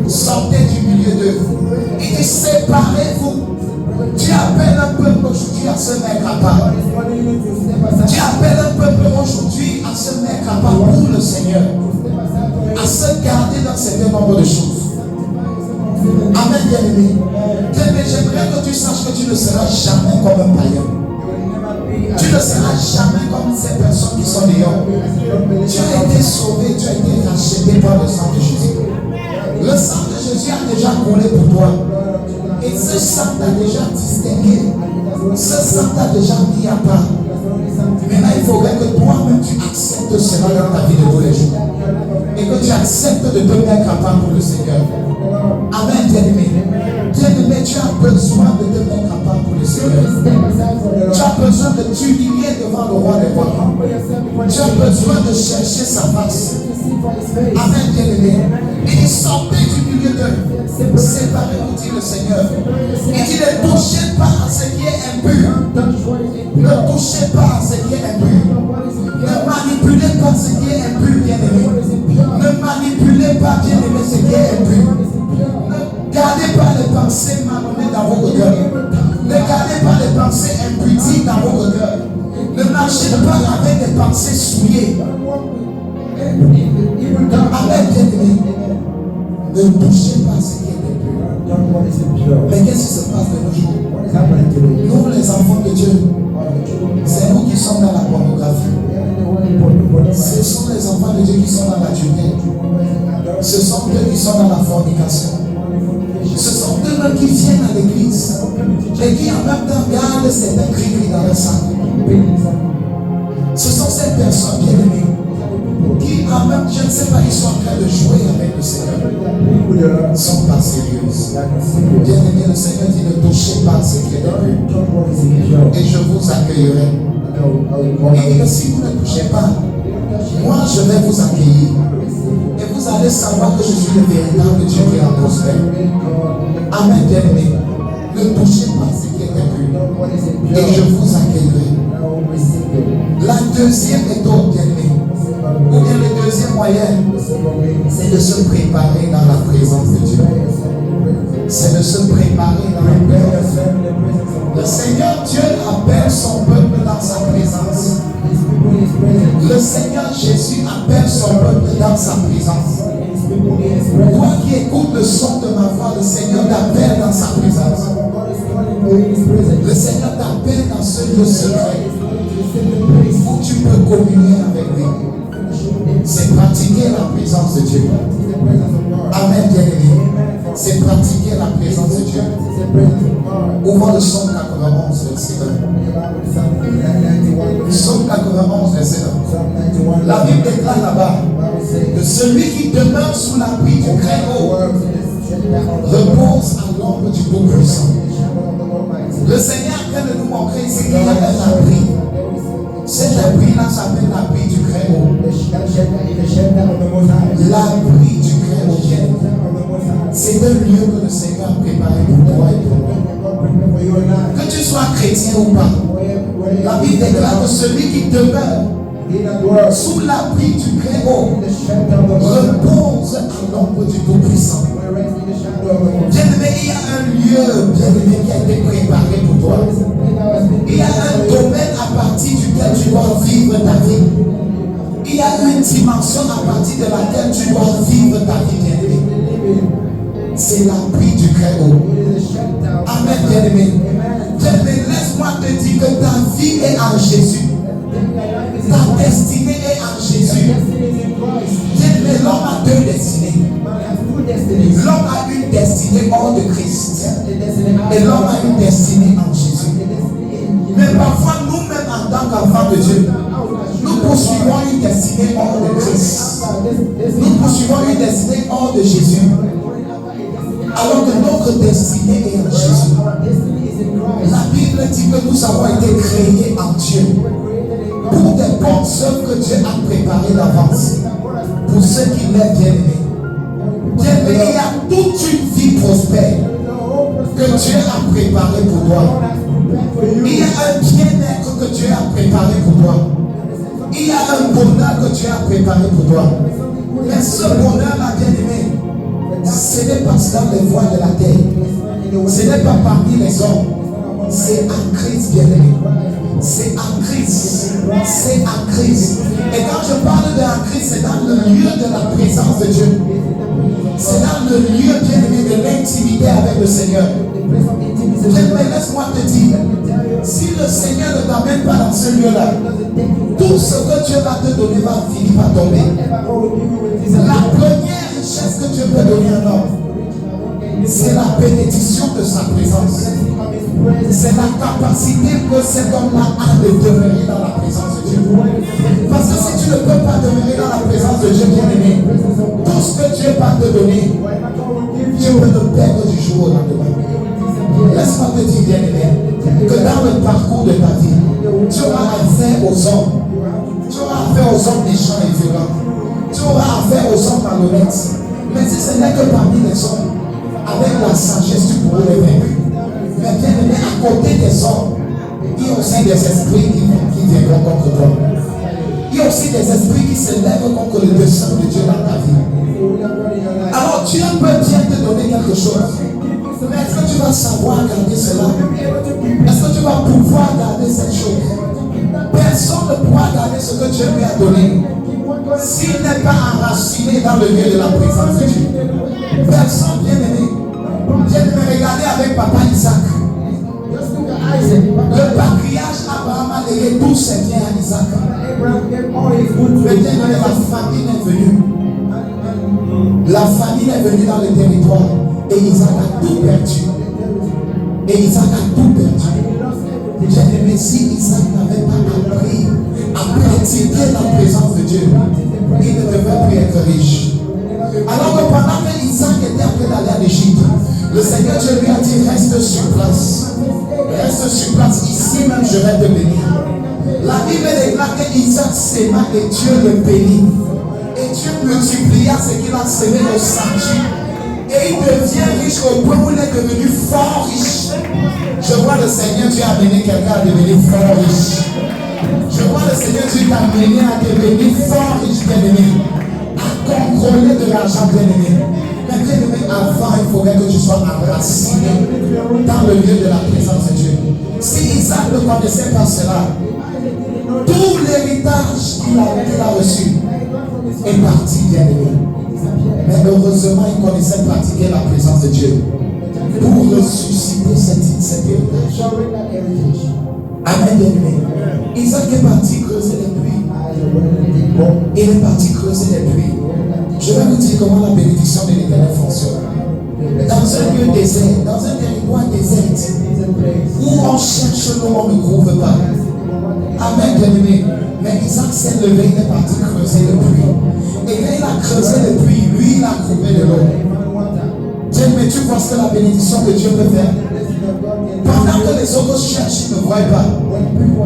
Sortez du milieu d'eux. Il dit séparez-vous. Dieu appelle un peuple aujourd'hui à se mettre à part. Dieu appelle un peuple aujourd'hui à se mettre à part pour le Seigneur. À se garder dans un certain nombre de choses. Amen, bien-aimé. J'aimerais que tu saches que tu ne seras jamais comme un païen. Tu ne seras jamais comme ces personnes qui sont dehors. Tu as été sauvé, tu as été racheté par le sang de Jésus. Le sang de Jésus a déjà coulé pour toi. Et ce sang t'a déjà distingué. Ce sang t'a déjà mis à part. Maintenant, il faudrait que toi-même tu acceptes cela dans ta vie de tous les jours. Et que tu acceptes de te mettre à part pour le Seigneur. Amen, bien-aimé. Bien-aimé, tu as besoin de te mettre à part pour le Seigneur. Tu as besoin de t'humilier devant le roi des rois. Tu as besoin de chercher sa face. Amen, bien-aimé. Il dit sortez du milieu d'eux. Séparez-vous, dit le Seigneur. Il dit ne touchez pas à ce qui est impur. Ne touchez pas à ce qui est impur. Ne manipulez pas ce qui est impur, bien-aimé. Ne manipulez pas, bien-aimé, ce qui est impur. Ne gardez pas les pensées malhonnêtes dans vos cœurs. Ne gardez pas les pensées impudiques dans vos cœurs. Ne marchez pas avec des pensées souillées. Amen, bien-aimé. Ne touchez pas ce qui est impur. Mais qu'est-ce qui se passe de nos jours? Nous, les enfants de Dieu, c'est nous qui sommes dans la pornographie. Ce sont les enfants de Dieu qui sont dans la dureté. Ce sont eux qui sont dans la fornication. Ce sont eux qui viennent à l'église et qui en même temps gardent certains cris dans leur sang. Ce sont ces personnes bien-aimées dit, Amen, je ne sais pas, ils sont en train de jouer avec le Seigneur. Ils ne sont pas sérieux. Bien aimé, le Seigneur dit, ne touchez pas ce qui est de lui. Et je vous accueillerai. Et que si vous ne touchez pas, moi je vais vous accueillir. Et vous allez savoir que je suis le véritable Dieu qui est prospère. Amen, bien aimé. Ne touchez pas ce qui est impur. Et je vous accueillerai. La deuxième méthode, bien aimé, ou bien le deuxième moyen, c'est de se préparer dans la présence de Dieu. C'est de se préparer dans la présence. Le Seigneur Dieu appelle son peuple dans sa présence. Le Seigneur Jésus appelle son peuple dans sa présence. Toi qui écoutes le son de ma voix, le Seigneur t'appelle dans sa présence. Le Seigneur t'appelle dans ce lieu secret où tu peux communier avec lui. C'est pratiquer la présence de Dieu. Amen, bien-aimé. C'est pratiquer la présence de Dieu. Ouvrons le Psaume 91, verset 1. Psaume 91, verset 1. La Bible déclare là-bas que celui qui demeure sous l'abri du Très-Haut repose à l'ombre du Tout-Puissant. Le Seigneur vient de nous montrer ici qu'il y a un abri. Cet abri-là s'appelle l'abri du Très-Haut. L'abri du Très-Haut. C'est un lieu que le Seigneur a préparé pour toi et pour moi. Que tu sois chrétien ou pas, la Bible déclare que celui qui demeure sous l'abri du Très-Haut repose à l'ombre du Tout-Puissant. Bien-aimé, il y a un lieu, bien-aimé, qui a été préparé pour toi. Il y a un domaine à partir duquel tu dois vivre ta vie. Il y a une dimension à partir de laquelle tu dois vivre ta vie, bien-aimé. C'est l'abri du Très-Haut. Amen, bien-aimé. Bien-aimé, laisse-moi te dire que ta vie est en Jésus. Ta destinée est en Jésus. Bien-aimé, l'homme a deux destinées. L'homme a une destinée hors de Christ. Et l'homme a une destinée en Jésus. Mais parfois, nous-mêmes, en tant qu'enfants de Dieu, nous poursuivons une destinée hors de Christ. Nous poursuivons une destinée hors de Jésus. Alors que notre destinée est en Jésus. La Bible dit que nous avons été créés en Dieu pour des bonnes œuvres que Dieu a préparées d'avance. Pour ceux qui l'aiment, bien-aimés. Bien-aimé, il y a toute une vie prospère que Dieu a préparée pour toi. Il y a un bien-être que Dieu a préparé pour toi. Il y a un bonheur que Dieu a préparé pour toi. Mais ce bonheur-là, bien-aimé, ce n'est pas dans les voies de la terre. Ce n'est pas parmi les hommes. C'est en Christ, bien-aimé. C'est en Christ. C'est en Christ. Et quand je parle de en Christ, c'est dans le lieu de la présence de Dieu. C'est dans le lieu, bien-aimé, de l'intimité avec le Seigneur. Bien-aimé, laisse-moi te dire, si le Seigneur ne t'amène pas dans ce lieu-là, tout ce que Dieu va te donner va finir par tomber. La première richesse que Dieu peut donner à un homme, c'est la bénédiction de sa présence. C'est la capacité que cet homme-là a de demeurer dans la présence de Dieu. Parce que si tu ne peux pas demeurer dans la présence de Dieu, bien-aimé, tout ce que Dieu va te donner, Dieu peut le perdre du jour au lendemain. Laisse-moi te dire, bien-aimé, que dans le parcours de ta vie, tu auras affaire aux hommes. Tu auras affaire aux hommes méchants et violents. Tu auras affaire aux hommes malhonnêtes. Mais si ce n'est que parmi les hommes, avec la sagesse, tu pourras les vaincre. Mais bien aimé, à côté des hommes, il y a aussi des esprits qui viendront contre toi. Il y a aussi des esprits qui se lèvent contre le dessein de Dieu dans ta vie. Alors Dieu peut bien te donner quelque chose. Mais est-ce que tu vas savoir garder cela? Est-ce que tu vas pouvoir garder cette chose? Personne ne pourra garder ce que Dieu lui a donné s'il n'est pas enraciné dans le lieu de la présence de Dieu. Personne, bien-aimé. Bien-aimé, regardez avec papa Isaac. Le patriarche Abraham a légué tous ses biens à Isaac. Mais bien-aimé, la famine est venue. La famine est venue dans le territoire. Et Isaac a tout perdu. Et Isaac a tout perdu. Bien-aimé, si Isaac n'avait pas appris à pratiquer la présence de Dieu, il ne devait plus être riche. Alors que pendant que Isaac était en train d'aller en Égypte, le Seigneur Dieu lui a dit, reste sur place. Reste sur place, ici même je vais te bénir. La Bible déclare que Isaac s'aima et Dieu le bénit. Et Dieu multiplia ce qu'il a semé au centuple. Et il devient riche au point où il est devenu fort riche. Je vois le Seigneur Dieu amener quelqu'un à devenir fort riche. Je vois le Seigneur Dieu t'amener à devenir fort riche, bien-aimé. À contrôler de l'argent, bien-aimé. Mais bien-aimé, avant, il faudrait que tu sois enraciné dans le lieu de la présence de Dieu. Si Isaac ne connaissait pas cela, tout l'héritage qu'il a reçu est parti, bien-aimé. Mais heureusement, il connaissait pratiquer la présence de Dieu pour ressusciter cet héritage. Amen, bien-aimé. Isaac est parti creuser les puits. Il est parti creuser les puits. Je vais vous dire comment la bénédiction de l'Éternel fonctionne. Dans un lieu désert, dans un territoire désert, où on cherche l'eau, on ne trouve pas. Amen, bien-aimé. Mais Isaac s'est levé, il est parti creuser le puits. Et quand il a creusé le puits, lui, il a trouvé de l'eau. Mais tu penses que la bénédiction que Dieu peut faire? Pendant que les autres cherchent, ils ne voient pas.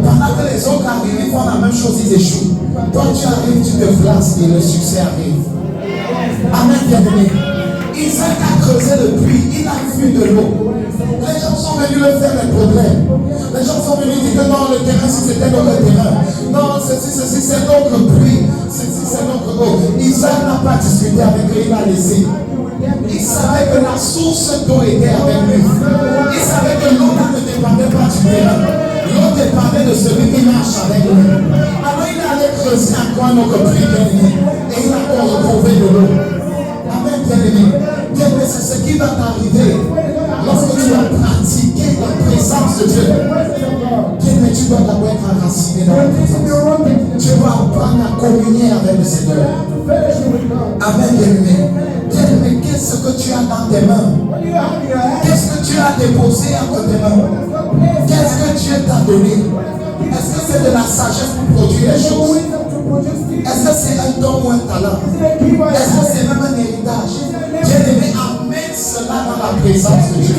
Pendant que les autres arrivent, ils font la même chose, ils échouent. Toi, tu arrives, tu te places et le succès arrive. Amen, bien-aimé. Isaac a creusé le puits, il a vu de l'eau. Les gens sont venus le faire des problèmes. Les gens sont venus dire que non, le terrain, si c'était notre terrain. Non, ceci, c'est notre puits. Ceci, c'est notre eau. Isaac n'a pas discuté avec lui, il a laissé. Il savait que la source d'eau était avec lui. Il savait que l'eau ne dépendait pas du terrain. L'eau dépendait de celui qui marche avec lui. Alors il allait creuser encore notre puits, bien-aimé. Et il a encore retrouvé de l'eau. Amen, bien-aimé. Bien-aimé, c'est ce qui va t'arriver lorsque tu vas pratiquer la présence de Dieu. Bien-aimé, tu dois d'abord être enraciné dans la présence. Tu vas apprendre à communier avec le Seigneur. Amen, bien-aimé. Bien-aimé, qu'est-ce que tu as dans tes mains? Qu'est-ce que tu as déposé entre tes mains? Qu'est-ce que Dieu t'a donné? Est-ce que c'est de la sagesse pour produire les choses? Est-ce que c'est un don ou un talent? Est-ce que c'est même un héritage? Bien-aimé, amène cela dans la présence de Dieu.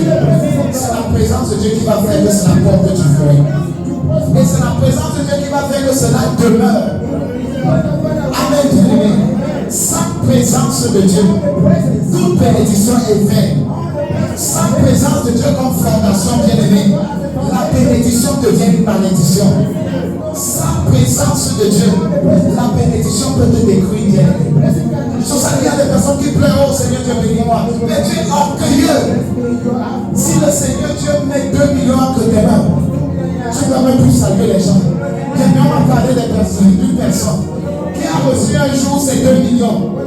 C'est la présence de Dieu qui va faire que cela porte du fruit. Et c'est la présence de Dieu qui va faire que cela demeure. Amen, bien-aimé. Sans présence de Dieu, toute bénédiction est vaine. Sans présence de Dieu comme fondation, bien-aimé, la bénédiction devient une malédiction. Sans présence de Dieu, la bénédiction peut te détruire, bien-aimé. Sur ça, il y a des personnes qui pleurent, oh Seigneur Dieu, bénis-moi. Mais tu es orgueilleux. Si le Seigneur Dieu met 2 millions entre tes mains, tu ne vas même plus saluer les gens. Bien, on va parler d'une personne qui a reçu un jour ses 2 millions.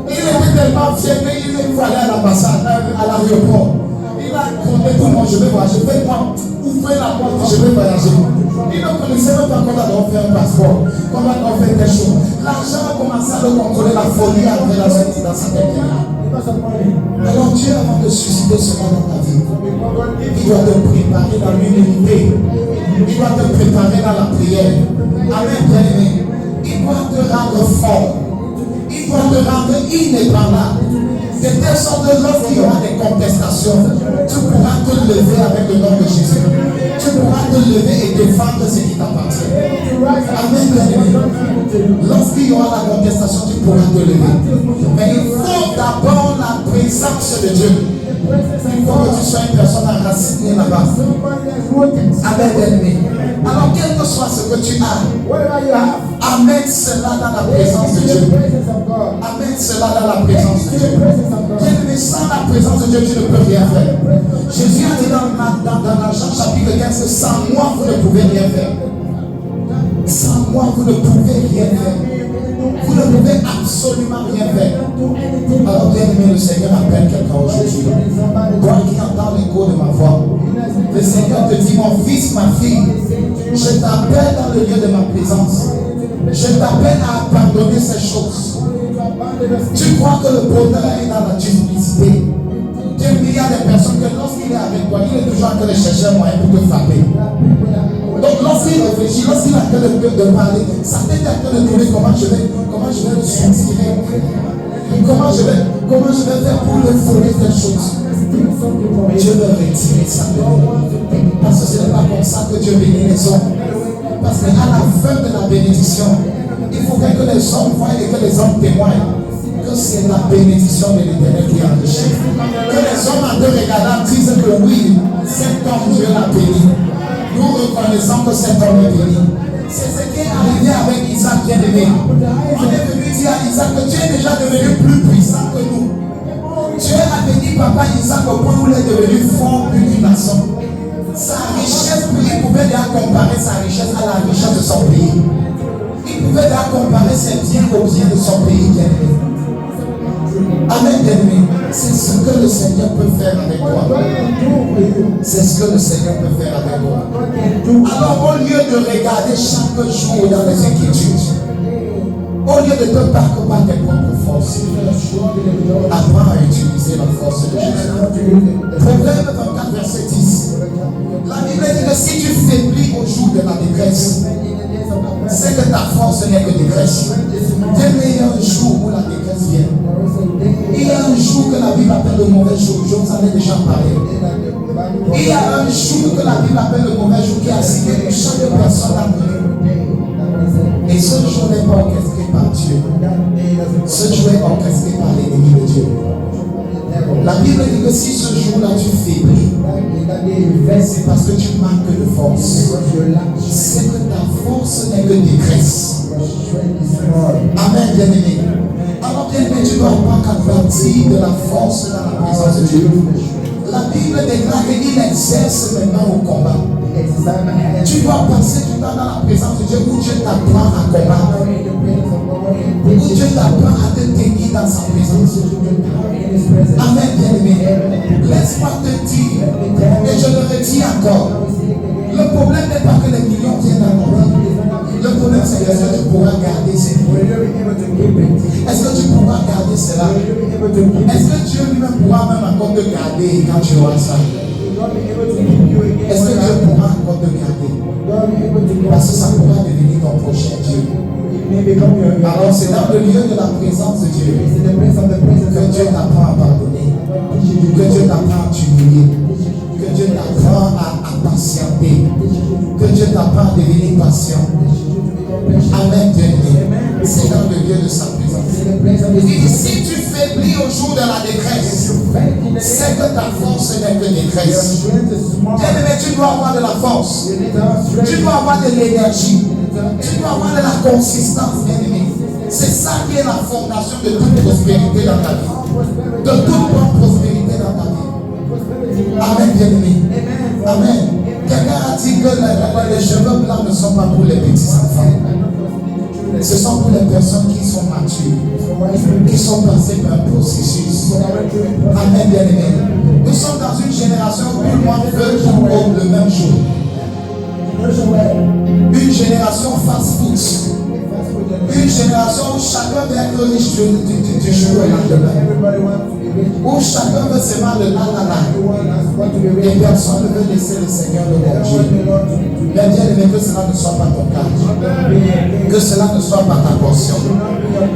Il était tellement fier qu'il faut aller à l'ambassade, à l'aéroport. Il a compté tout le monde, je vais voyager. Faites-moi, ouvrez la porte, je vais voyager. Il ne connaissait même pas qu'on doit faire un passeport, qu'on doit faire des choses. L'argent a commencé à le contrôler, la folie après la sortie dans sa tête. Alors Dieu, avant de susciter cela dans ta vie, il doit te préparer dans l'humilité. Il doit te préparer dans la prière. Amen, bien-aimé. Il doit te rendre fort. Il doit te rendre inébranlable. De telle sorte que lorsqu'il y aura des contestations, tu pourras te lever avec le nom de Jésus. Tu pourras te lever et défendre ce qui t'appartient. Amen, bien-aimé. Lorsqu'il y aura la contestation, tu pourras te lever. Mais il faut d'abord la présence de Dieu. Il faut que tu sois une personne enracinée là-bas. Amen, bien-aimé. Alors, quel que soit ce que tu as, amène cela dans la présence de Dieu. Amène cela dans la présence de Dieu. Bien-aimé, sans la présence de Dieu, tu ne peux rien faire. Jésus a dit dans Jean chapitre 15 que sans moi, vous ne pouvez rien faire. Sans moi, vous ne pouvez rien faire. Vous ne pouvez absolument rien faire. Alors, bien-aimé, le Seigneur appelle quelqu'un aujourd'hui. Toi qui entends l'écho de ma voix, le Seigneur te dit, mon fils, ma fille, je t'appelle dans le lieu de ma présence. Je t'appelle à pardonner ces choses. Tu crois que le bonheur est dans la duplicité. Il y a des personnes que lorsqu'il est avec toi, il est toujours en train de chercher un moyen pour te frapper. Donc lorsqu'il réfléchit, lorsqu'il est en train de parler, sa tête est en train de trouver comment je comment je vais le soutirer, comment je vais faire pour le voler telle chose. Dieu veut retirer ça de nous. Parce que ce n'est pas comme ça que Dieu bénit les hommes. Parce qu'à la fin de la bénédiction, il faudrait que les hommes voient et que les hommes témoignent que c'est la bénédiction de l'Éternel qui enrichit. Que les hommes en te regardant disent que oui, cet homme Dieu l'a béni. Nous reconnaissons que cet homme est béni. C'est ce qui est arrivé avec Isaac bien-aimé. On est venu dire à Isaac que Dieu est déjà devenu plus puissant que nous. Dieu a béni papa Isaac au point où il est devenu fort plus qu'une nation. Sa richesse, il pouvait déjà comparer sa richesse à la richesse de son pays. Il pouvait déjà comparer ses biens aux biens de son pays bien-aimé. Amen, bien-aimé. C'est ce que le Seigneur peut faire avec toi. C'est ce que le Seigneur peut faire avec toi. Alors, au lieu de regarder chaque jour dans les inquiétudes, au lieu de te battre par tes propres forces, apprends à utiliser la force de Jésus. Proverbe 24, verset 10. La Bible dit que si tu faiblis au jour de la détresse, c'est que ta force n'est que détresse. Il y a un jour où la détresse vient. Il y a un jour que la Bible appelle le mauvais jour. Je vous en ai déjà parlé. Il y a un jour que la Bible appelle le mauvais jour qui a signé pour chaque personne à venir. Et ce jour n'est pas orchestré par Dieu. Ce jour est orchestré par l'ennemi de Dieu. La Bible dit que si ce jour-là tu faiblis, c'est parce que tu manques de force. C'est que ta force n'est que détresse. Amen, bien-aimé. Alors, bien-aimé, tu dois apprendre à partir de la force dans la présence de Dieu. La Bible déclare qu'il exerce maintenant au combat. Tu dois passer du temps dans la présence de Dieu où Dieu t'apprend à combattre. Où Dieu t'apprend à te tenir dans sa présence. Amen, bien-aimé. Laisse-moi te dire, et je le redis encore, le problème n'est pas que les millions viennent à ta vie. Le problème, c'est que tu pourras garder ces millions. Est-ce que tu pourras garder cela? Est-ce que Dieu lui-même pourra même encore te garder quand tu auras ça? Est-ce que Dieu pourra encore te garder? Parce que ça pourra devenir ton prochain Dieu. Alors c'est dans le lieu de la présence de Dieu que Dieu t'apprend à pardonner, que Dieu t'apprend à t'humilier, que Dieu t'apprend à patienter, que Dieu t'apprend à devenir patient. Amen, bien-aimé. C'est dans le lieu de sa présence. Il dit, si tu faiblis au jour de la détresse, c'est que ta force n'est que détresse. Bien-aimé, tu dois avoir de la force. Tu dois avoir de l'énergie. Tu dois avoir de la consistance, bien-aimé. C'est ça qui est la fondation de toute prospérité dans ta vie. De toute bonne prospérité dans ta vie. Amen, bien-aimé. Amen. Quelqu'un a dit que les cheveux blancs ne sont pas pour les petits enfants. Ce sont pour les personnes qui sont matures, qui sont passées par un processus. Amen, bien-aimé. Nous sommes dans une génération où tout le monde veut tout le même jour. Une génération fast-food. Une génération où chacun veut être riche du jour au lendemain. Où chacun veut seulement le la. Et personne ne veut laisser le Seigneur le conduire. Mais bien aimé, que cela ne soit pas ton cas. Que cela ne soit pas ta portion.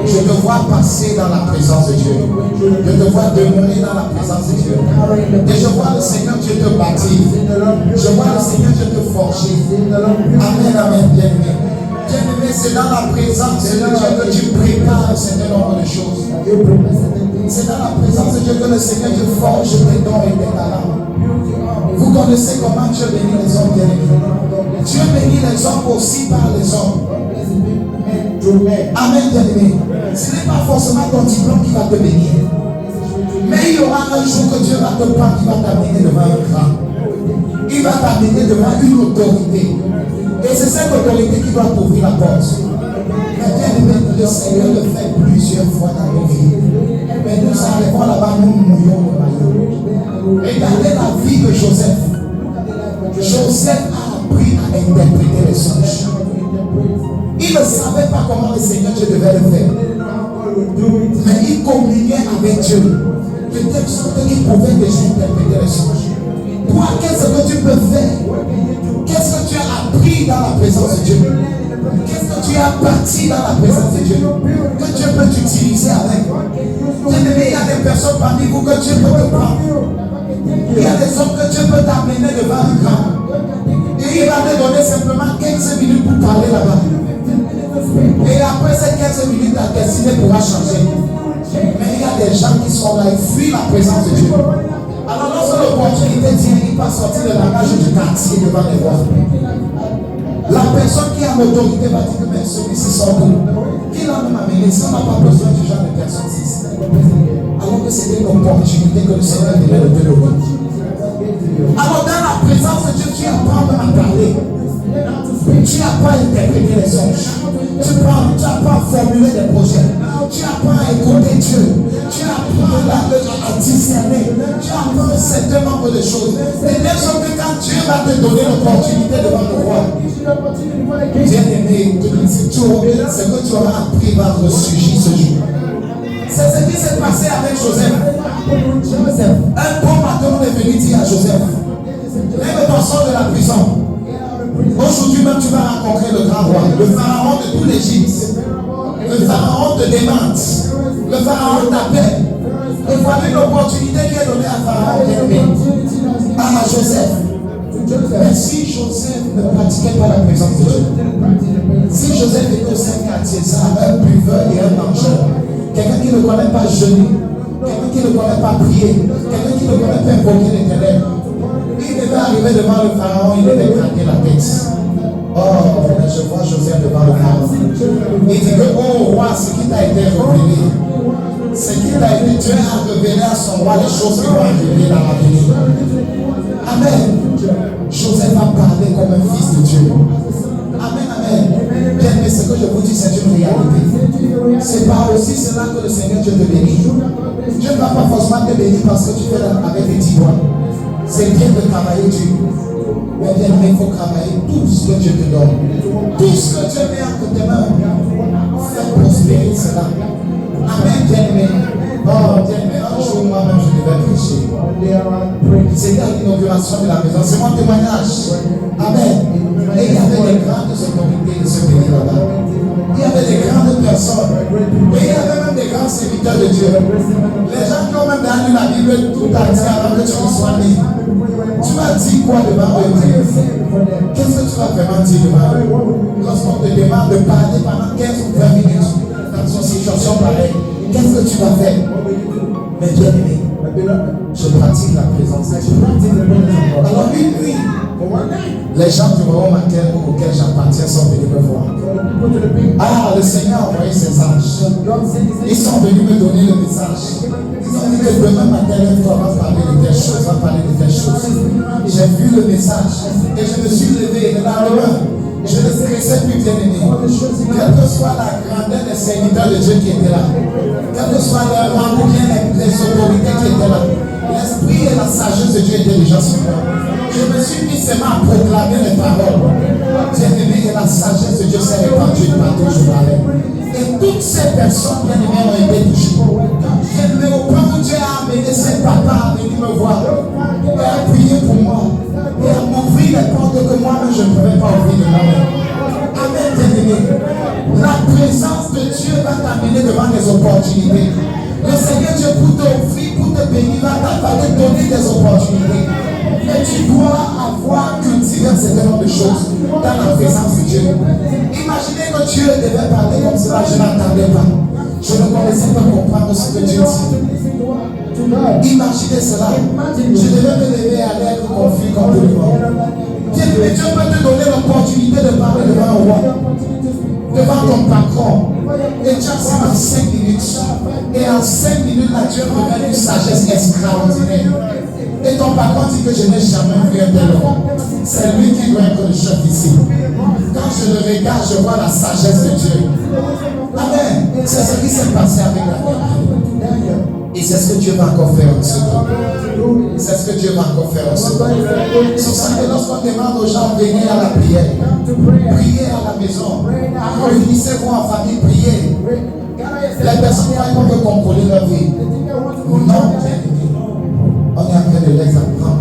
Je te vois passer dans la présence de Dieu. Je te vois demeurer dans la présence de Dieu. Et je vois le Seigneur Dieu te bâtir. Je vois le Seigneur Dieu te forger. Amen, amen, bien aimé. Bien-aimé, c'est dans la présence de Dieu que tu prépares un certain nombre de choses. C'est dans la présence de Dieu que le Seigneur te forge tes dons et tes talents. Vous connaissez comment Dieu bénit les hommes, bien-aimés. Dieu bénit les hommes aussi par les hommes. Amen, bien-aimé. Ce n'est pas forcément ton diplôme qui va te bénir. Mais il y aura un jour que Dieu va te prendre, qui va t'amener devant un grand. Il va t'amener devant une autorité. Et c'est cette autorité qui doit t'ouvrir la porte. Mais bien-aimé, le Seigneur le fait plusieurs fois dans nos vies. Mais nous arrivons là-bas, nous mouillons le maillot. Regardez la vie de Joseph. Joseph a appris à interpréter les songes. Il ne savait pas comment le Seigneur Dieu devait le faire. Mais il communiait avec Dieu. De telle sorte qu'il pouvait déjà interpréter les songes. Toi, qu'est-ce que tu peux faire? Qu'est-ce que tu as appris dans la présence de Dieu? Qu'est-ce que tu as bâti dans la présence de Dieu? Que Dieu peut t'utiliser avec. Bien-aimé, il y a des personnes parmi vous que Dieu peut te prendre. Il y a des hommes que Dieu peut t'amener devant un grand. Et il va te donner simplement 15 minutes pour parler là-bas. Et après ces 15 minutes, ta destinée pourra changer. Mais il y a des gens qui sont là, ils fuient la présence de Dieu. Alors lorsque l'opportunité vient, il va sortir de la cage du quartier devant les voix. La personne qui a l'autorité va dire que mais celui-ci sort d'où? Qui l'a même amené? Si on n'a pas besoin du genre de personnes ici. Alors que c'était une opportunité que le Seigneur devait le donner. Alors dans la présence de Dieu, tu apprends même à parler. Tu apprends à interpréter les songes. Tu apprends à formuler des projets. Tu apprends à écouter Dieu. Tu apprends à discerner. Tu apprends un certain nombre de choses. Et dès que quand Dieu va te donner l'opportunité devant le roi, bien-aimé, ce que tu auras appris va ressurgir ce jour. C'est ce qui s'est passé avec Joseph. Un bon matin, on est venu dire à Joseph, lève-toi, sors de la prison. Aujourd'hui même, tu vas rencontrer le grand roi, le pharaon de tout l'Égypte. Le pharaon te demande, le pharaon t'appelle. Et voilà une opportunité qui est donnée à Pharaon, à Joseph. Mais si Joseph ne pratiquait pas la présence de Dieu, si Joseph était au Saint-Quartier, ça, un buveur et un mangeur, quelqu'un qui ne connaît pas jeûner, quelqu'un qui ne connaît pas prier, quelqu'un qui ne connaît pas invoquer l'Éternel, il devait arriver devant le pharaon, il devait craquer la tête. Oh, je vois Joseph devant le pharaon. Il dit que, oh roi, ce qui t'a été révélé, ce qui t'a été, Dieu a révélé à son roi les choses qui vont arriver dans l'avenir. Amen. Joseph a parlé comme un fils de Dieu. Amen, amen. Bien, mais ce que je vous dis, c'est une réalité. C'est pas aussi cela que le Seigneur Dieu te bénit. Dieu ne va pas forcément te bénir parce que tu fais avec des petits doigts. C'est bien de travailler dur. Mais bien, il faut travailler tout ce que Dieu te donne. Tout ce que Dieu met entre tes mains. Fais prospérer cela. Amen, bien-aimé. Oh, bien-aimé, un jour, moi-même, je devais prêcher. C'était l'inauguration de la maison. C'est mon témoignage. Amen. Et il y avait des grandes autorités de ce pays là-bas. Il y avait des grandes personnes. Et il y avait même des grands serviteurs de Dieu. Les gens qui ont même lu la Bible tout entière avant que tu ne sois né. Tu vas dire quoi devant eux? Qu'est-ce que tu vas vraiment dire devant eux? Lorsqu'on te demande de parler pendant 15 ou 20 minutes dans une situation pareille, qu'est-ce que tu vas faire? Mais bien aimé, je pratique la présence de Dieu. Alors une nuit, les gens du royaume auquel j'appartiens sont venus me voir. Ah, le Seigneur a envoyé ses anges. Ils sont venus me donner le message. Ils ont dit que demain matin, on va parler de telles choses, on va parler de telles choses. J'ai vu le message et je me suis levé le lendemain. Je ne stressais plus, bien aimé. Quelle que soit la grandeur des serviteurs de Dieu qui étaient là, quelle que soit leur rang ou bien les autorités qui étaient là, l'esprit et la sagesse de Dieu étaient déjà sur moi. Je me suis mis seulement à proclamer les paroles. Bien aimé, et la sagesse de Dieu s'est répandue partout où je parlais. Et toutes ces personnes, bien aimées, ont été touchées. Bien aimé, au point où Dieu a amené ses papas à venir me voir et à prier pour moi et à m'ouvrir les portes que moi-même je ne pouvais pas ouvrir de moi-même. Amen, bien-aimé. La présence de Dieu va t'amener devant des opportunités. Le Seigneur Dieu pour t'offrir, pour te bénir, va te donner des opportunités. Mais tu dois avoir cultivé un certain nombre de choses dans la présence de Dieu. Imaginez que Dieu devait parler comme cela, je n'entendais pas. Je ne connaissais pas comprendre ce que Dieu dit. Imaginez cela. Je devais me lever et aller être conflit contre le monde. Bien-aimé, Dieu peut te donner l'opportunité de parler devant un roi, devant ton patron. Et tu as seulement 5 minutes. Et en 5 minutes, là, Dieu révèle une sagesse extraordinaire. Et ton patron dit que je n'ai jamais vu un tel homme. C'est lui qui doit être le chef ici. Quand je le regarde, je vois la sagesse de Dieu. Amen. C'est ce qui s'est passé avec la Bible. Et c'est ce que Dieu va encore faire en ce temps. C'est ce que Dieu va encore faire en ce temps. C'est pour ça que lorsqu'on demande aux gens, venez à la prière. Priez à la maison. Réunissez-vous en famille, priez. Les personnes croient qu'on veut contrôler leur vie. Non, on est en train de les apprendre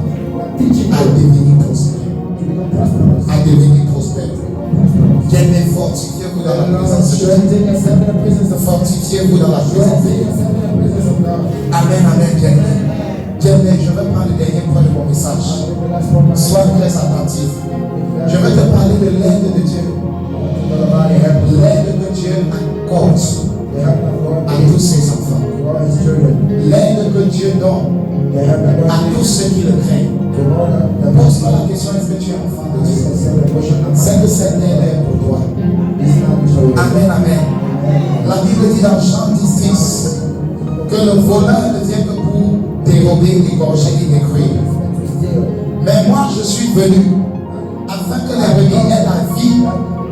à devenir prospères. À devenir prospères. Bien forte. Asseyez-vous dans la présence de Dieu. Amen, amen, bien-aimé. Bien-aimé, je vais prendre le dernier point de mon message. Sois très attentif. Je vais te parler de l'aide de Dieu. L'aide que Dieu accorde à tous ses enfants. L'aide que Dieu donne à tous ceux qui le craignent. Pose-moi la question, est-ce que tu es enfant de Dieu? C'est que cette aide est pour toi. Amen, amen. La Bible dit dans Jean 10, que le voleur ne vient que pour dérober, égorger et détruire. Mais moi je suis venu afin que les brebis aient la vie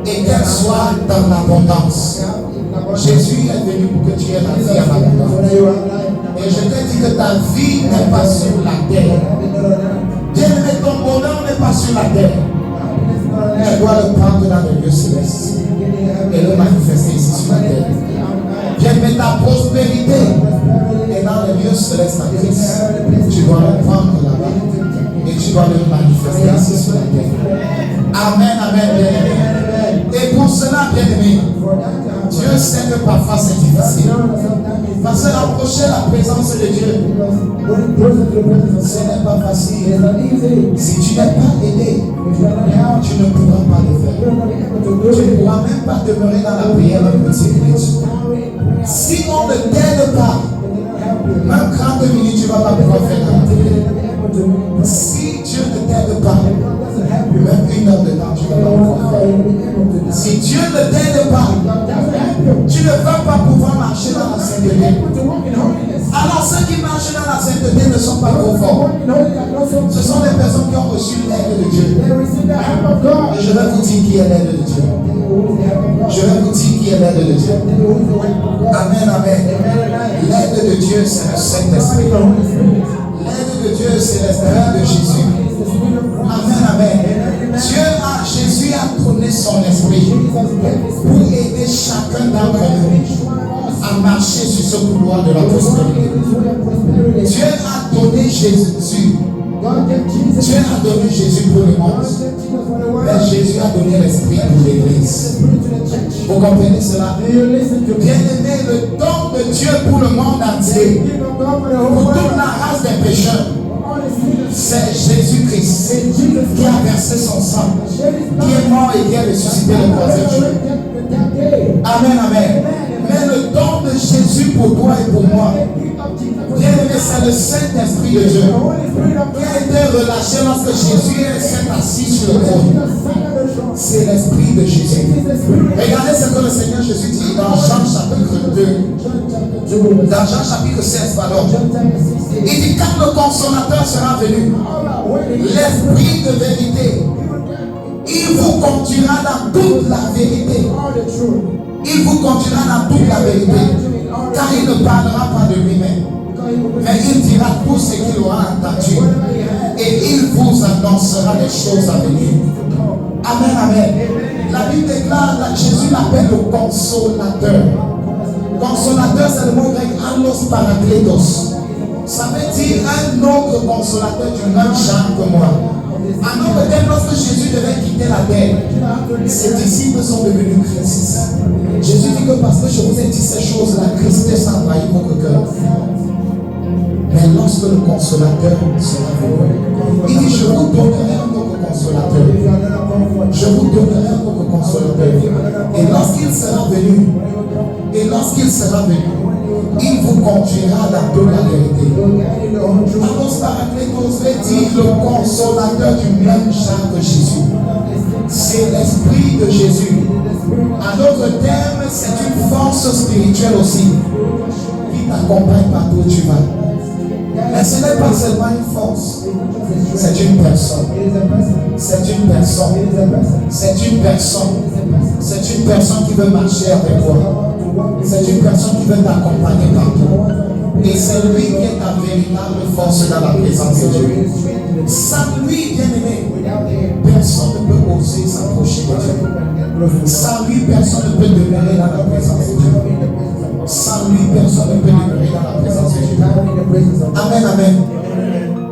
et qu'elle soit dans l'abondance. Jésus est venu pour que tu aies la vie en abondance. Et je t'ai dit que ta vie n'est pas sur la terre. Bien-aimé, ton bonheur n'est pas sur la terre. Tu dois le prendre dans le lieu céleste et le manifester ici sur la terre. Bien-aimé, ta prospérité est dans le lieu céleste en Christ. Tu dois le prendre là-bas et tu dois le manifester ici sur la terre. Amen, amen, bien-aimé. Et pour cela, bien-aimé, Dieu sait que parfois c'est difficile. Parce que approcher la présence de Dieu, ce n'est pas facile. Si tu n'es pas aidé, tu ne pourras pas le faire. Tu ne pourras même pas demeurer dans la prière un petit minute. Si on ne t'aide pas, même 30 minutes, tu ne vas pas pouvoir faire la prière. Si Dieu ne t'aide pas, même 1 heure de temps, tu ne vas pas pouvoir faire. Si Dieu ne t'aide pas, tu ne vas pas pouvoir marcher dans la sainteté. Alors ceux qui marchent dans la sainteté ne sont pas trop forts. Ce sont des personnes qui ont reçu l'aide de Dieu. Et je vais vous dire qui est l'aide de Dieu. Je vais vous dire qui est l'aide de Dieu. Amen, amen. L'aide de Dieu, c'est le Saint-Esprit. L'aide de Dieu, c'est l'Esprit de Jésus. Amen, amen. Jésus a donné son esprit pour aider chacun d'entre nous à marcher sur ce couloir de la prospérité. Dieu a donné Jésus. Dieu a donné Jésus pour le monde. Mais Jésus a donné l'esprit pour l'église. Vous comprenez cela? Bien-aimé, le don de Dieu pour le monde entier, pour toute la race des pécheurs, c'est Jésus-Christ qui a versé son sang, qui est mort et qui a ressuscité le 3e jour. Amen, amen. Mais le don de Jésus pour toi et pour moi, bien aimé, c'est le Saint-Esprit de Dieu qui a été relâché lorsque Jésus est assis sur le trône. C'est l'Esprit de Jésus. Regardez ce que le Seigneur Jésus dit dans Jean chapitre 2. Dans Jean chapitre 16, pardon. Il dit, quand le consolateur sera venu, l'Esprit de vérité, il vous conduira dans toute la vérité. Il vous conduira dans toute la vérité. Car il ne parlera pas de lui-même, mais il dira tout ce qu'il aura entendu. Et il vous annoncera les choses à venir. Amen, amen. La Bible déclare, Jésus l'appelle le consolateur. Consolateur, c'est le mot grec allos parakletos. Ça veut dire un autre consolateur du même genre que moi. En autre terme, lorsque Jésus devait quitter la terre, ses disciples sont devenus Christ. Jésus dit que parce que je vous ai dit ces choses, la tristesse a envahi votre cœur. Mais lorsque le consolateur sera venu, il dit, je vous donnerai un autre consolateur. Je vous donnerai un autre consolateur. Et lorsqu'il sera venu, il vous conduira dans toute la vérité. Alors, Paraclétos veut dire le consolateur du même genre que Jésus. C'est l'Esprit de Jésus. En d'autres termes, c'est une force spirituelle aussi qui t'accompagne partout où tu vas. Mais ce n'est pas seulement une force, c'est une personne. C'est une personne. C'est une personne. C'est une personne qui veut marcher avec toi. C'est une personne qui veut t'accompagner partout. Et c'est lui qui est ta véritable force dans la présence de Dieu. Sans lui, bien-aimé, personne ne peut oser s'approcher de Dieu. Sans lui, personne ne peut demeurer dans la présence de Dieu. Sans lui, personne ne peut demeurer dans la présence de Dieu. Amen, amen.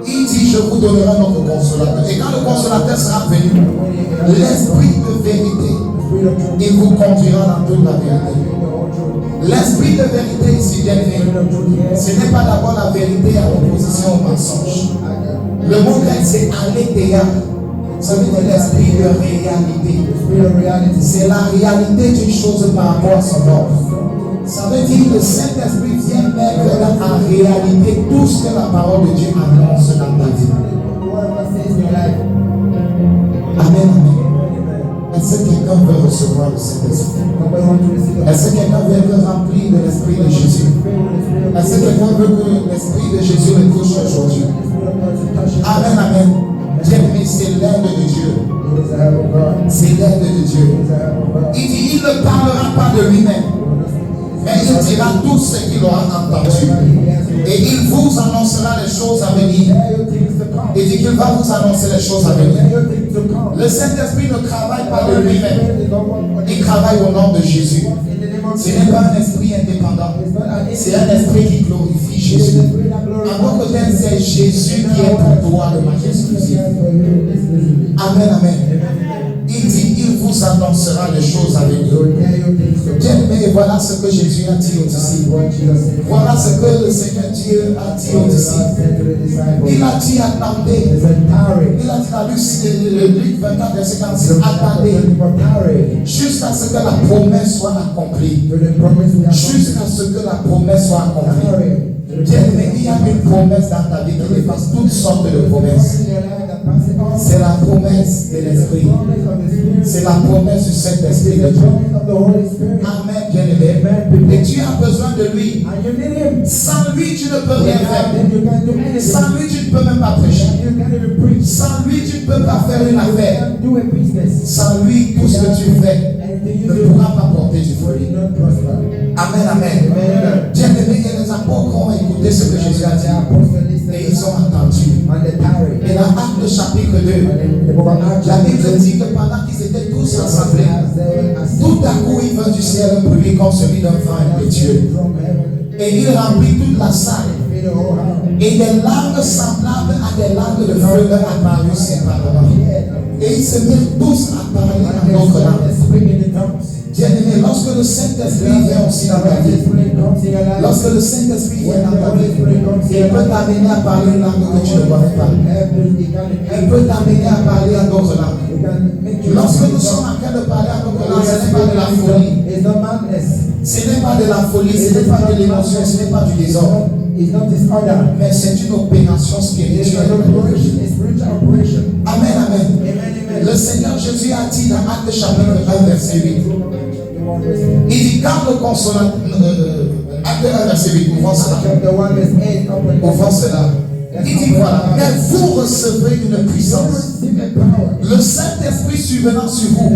Il dit, je vous donnerai notre consolateur. Et quand le consolateur sera venu, l'Esprit de vérité, il vous conduira dans toute la vérité. L'esprit de vérité ici, bien-aimé, ce n'est pas d'abord la vérité en opposition au mensonge. Le mot grec c'est aletheia. Ça veut dire l'esprit de réalité. C'est la réalité d'une chose par rapport à son ordre. Ça veut dire que le Saint-Esprit vient mettre en réalité tout ce que la parole de Dieu annonce dans ta vie. Amen, amen. Est-ce que quelqu'un veut recevoir le Saint-Esprit? Est-ce que quelqu'un veut être rempli de l'Esprit de Jésus? Est-ce que quelqu'un veut que l'Esprit de Jésus le touche aujourd'hui? Amen, amen. Bien-aimé, c'est l'aide de Dieu. C'est l'aide de Dieu. Il dit, il ne parlera pas de lui-même, mais il dira tout ce qu'il aura entendu. Et il vous annoncera les choses à venir. Il dit qu'il va vous annoncer les choses à venir. Le Saint-Esprit ne travaille pas de lui-même. Il travaille au nom de Jésus. Ce n'est pas un esprit indépendant. C'est un esprit qui glorifie Jésus. En d'autres termes, c'est Jésus qui est pour toi de manière exclusive. Amen, amen. Il dit, il vous annoncera les choses à venir. Bien-aimé, voilà ce que Jésus a dit aux disciples. Voilà ce que le Seigneur Dieu a dit aux disciples. Il a dit, attendez. Il a dit dans Luc 24, verset 46, attendez. Jusqu'à ce que la promesse soit accomplie. Jusqu'à ce que la promesse soit accomplie. Bien-aimé, il y a une promesse dans ta vie qui dépasse toutes sortes de promesses. C'est la promesse de l'Esprit. C'est la promesse du Saint-Esprit de Dieu. Amen, bien-aimé. Et tu as besoin de lui. Sans lui, tu ne peux rien faire. Sans lui, tu ne peux même pas prêcher. Sans lui, tu ne peux pas faire une affaire. Sans lui, tout ce que tu fais ne pourra pas porter du fruit. Amen, amen. Bien-aimé, les apôtres ont écouté ce que Jésus a dit. Et ils ont entendu. Et dans Actes chapitre 2, la Bible dit que pendant qu'ils étaient tous rassemblés, tout à coup il vint du ciel un bruit comme celui d'un vent impétueux. Et il remplit toute la salle. Et des langues semblables à des langues de feu leur apparurent séparément. Et ils se mirent tous à parler en d'autres langues. Bien-aimé, lorsque le Saint-Esprit vient aussi dans ta vie, lorsque le Saint-Esprit vient dans ta vie, il peut t'amener à parler une langue que tu ne connais pas. Il peut t'amener à parler en d'autres langues. Lorsque nous sommes en train de parler en d'autres langues, ce n'est pas de la folie. Ce n'est pas de la folie, ce n'est pas de l'émotion, ce n'est pas du désordre. Mais c'est une opération spirituelle. Amen, amen. Le Seigneur Jésus a dit dans Actes chapitre 1, verset 8. Il dit, quand le consolateur, Acte 1, verset 8, ouvrons cela. Ouvrons cela. Il dit voilà, mais vous recevrez une puissance. Le Saint-Esprit survenant sur vous,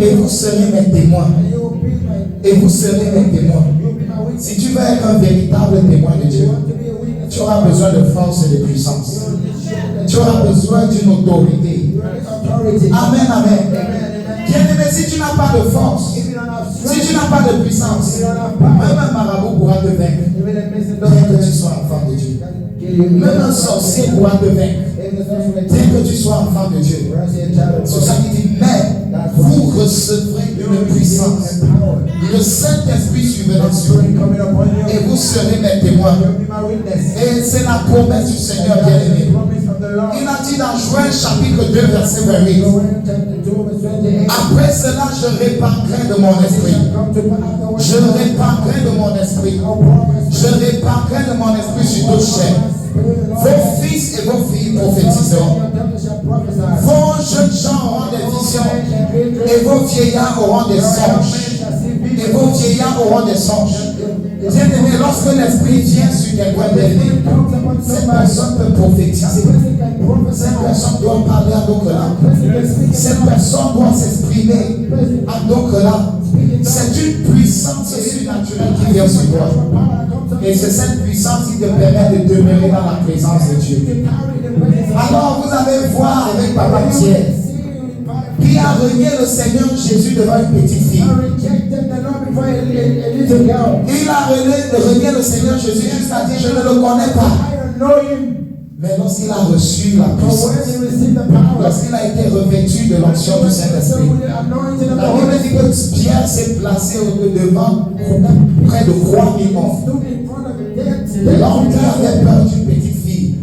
et vous serez mes témoins. Et vous serez mes témoins. Si tu veux être un véritable témoin de Dieu, tu auras besoin de force et de puissance. Tu auras besoin d'une autorité. Amen, amen. Bien-aimé, si tu n'as pas de force, si tu n'as pas de puissance, même un marabout pourra te vaincre. Bien que tu sois enfant de Dieu. Même un sorcier pourra te vaincre. Bien que tu sois enfant de Dieu. C'est ça qui dit, mais vous recevrez une puissance. Le Saint-Esprit survenant sur vous. Et vous serez mes témoins. Et c'est la promesse du Seigneur bien-aimé. Il a dit dans Joël chapitre 2 verset 28. Après cela je répandrai de mon esprit. Je répandrai de mon esprit. Je répandrai de mon esprit sur toute chair. Vos fils et vos filles prophétiseront. Vos jeunes gens auront des visions. Et vos vieillards auront des songes. Et vos vieillards auront des songes. Bien-aimé, lorsque l'Esprit vient sur quelqu'un d'élevé, cette personne peut prophétiser. Cette personne doit parler en d'autres langues. Cette personne doit s'exprimer en d'autres langues. C'est une puissance surnaturelle qui vient sur toi. Et c'est cette puissance qui te permet de demeurer dans la présence de Dieu. Alors vous allez voir avec Papa Pierre qui a renié le Seigneur Jésus devant une petite fille. Il a renié le Seigneur Jésus jusqu'à dire je ne le connais pas. Mais lorsqu'il a reçu la puissance, lorsqu'il a été revêtu de l'onction du Saint-Esprit, la Bible dit que Pierre s'est placé devant près de 3000 hommes. L'homme qui avait peur d'une petite fille,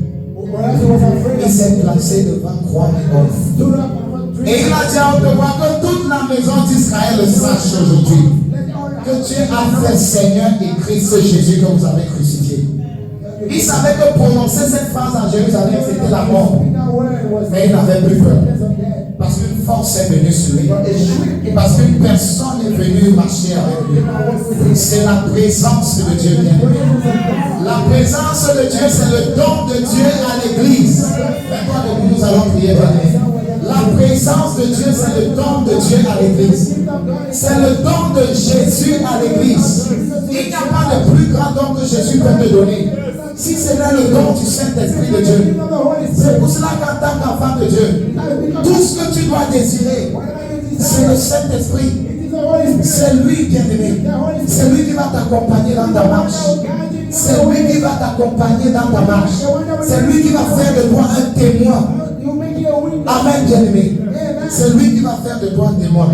il s'est placé devant 3000 hommes. Et il a dit à haute voix que toute la maison d'Israël sache aujourd'hui que Dieu a fait Seigneur et Christ Jésus que vous avez crucifié. Il savait que prononcer cette phrase en Jérusalem, c'était la mort. Mais il n'avait plus peur. Parce qu'une force est venue sur lui. Parce qu'une personne est venue marcher avec lui. C'est la présence de Dieu bien-aimé. La présence de Dieu, c'est le don de Dieu à l'église. Maintenant, nous allons prier. La présence de Dieu, c'est le don de Dieu à l'église. C'est le don de Jésus à l'église. Il n'y a pas de plus grand don que Jésus peut te donner. Si ce n'est le don du Saint-Esprit de Dieu. C'est pour cela qu'en tant qu'enfant de Dieu, tout ce que tu dois désirer, c'est le Saint-Esprit. C'est lui, bien-aimé. C'est lui qui va t'accompagner dans ta marche. C'est lui qui va t'accompagner dans ta marche. C'est lui qui va faire de toi un témoin. Amen, bien-aimé. C'est lui qui va faire de toi un témoin.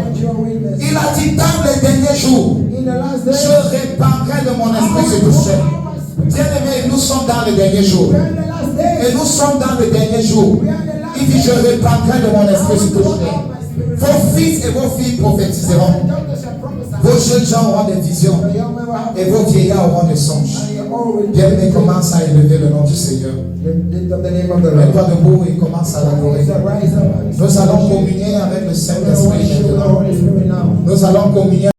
Il a dit dans les derniers jours, je répandrai de mon esprit sur tout chair. Bien-aimé, nous sommes dans les derniers jours. Et nous sommes dans les derniers jours. Il dit, je répandrai de mon esprit sur tout chair. Vos fils et vos filles prophétiseront. Vos jeunes gens auront des visions. Et vos vieillards auront des songes. Bien-aimé, commence à élever le nom du Seigneur. Mets-toi debout et commence à l'adorer. Nous allons communier avec le Saint-Esprit. Nous allons communier.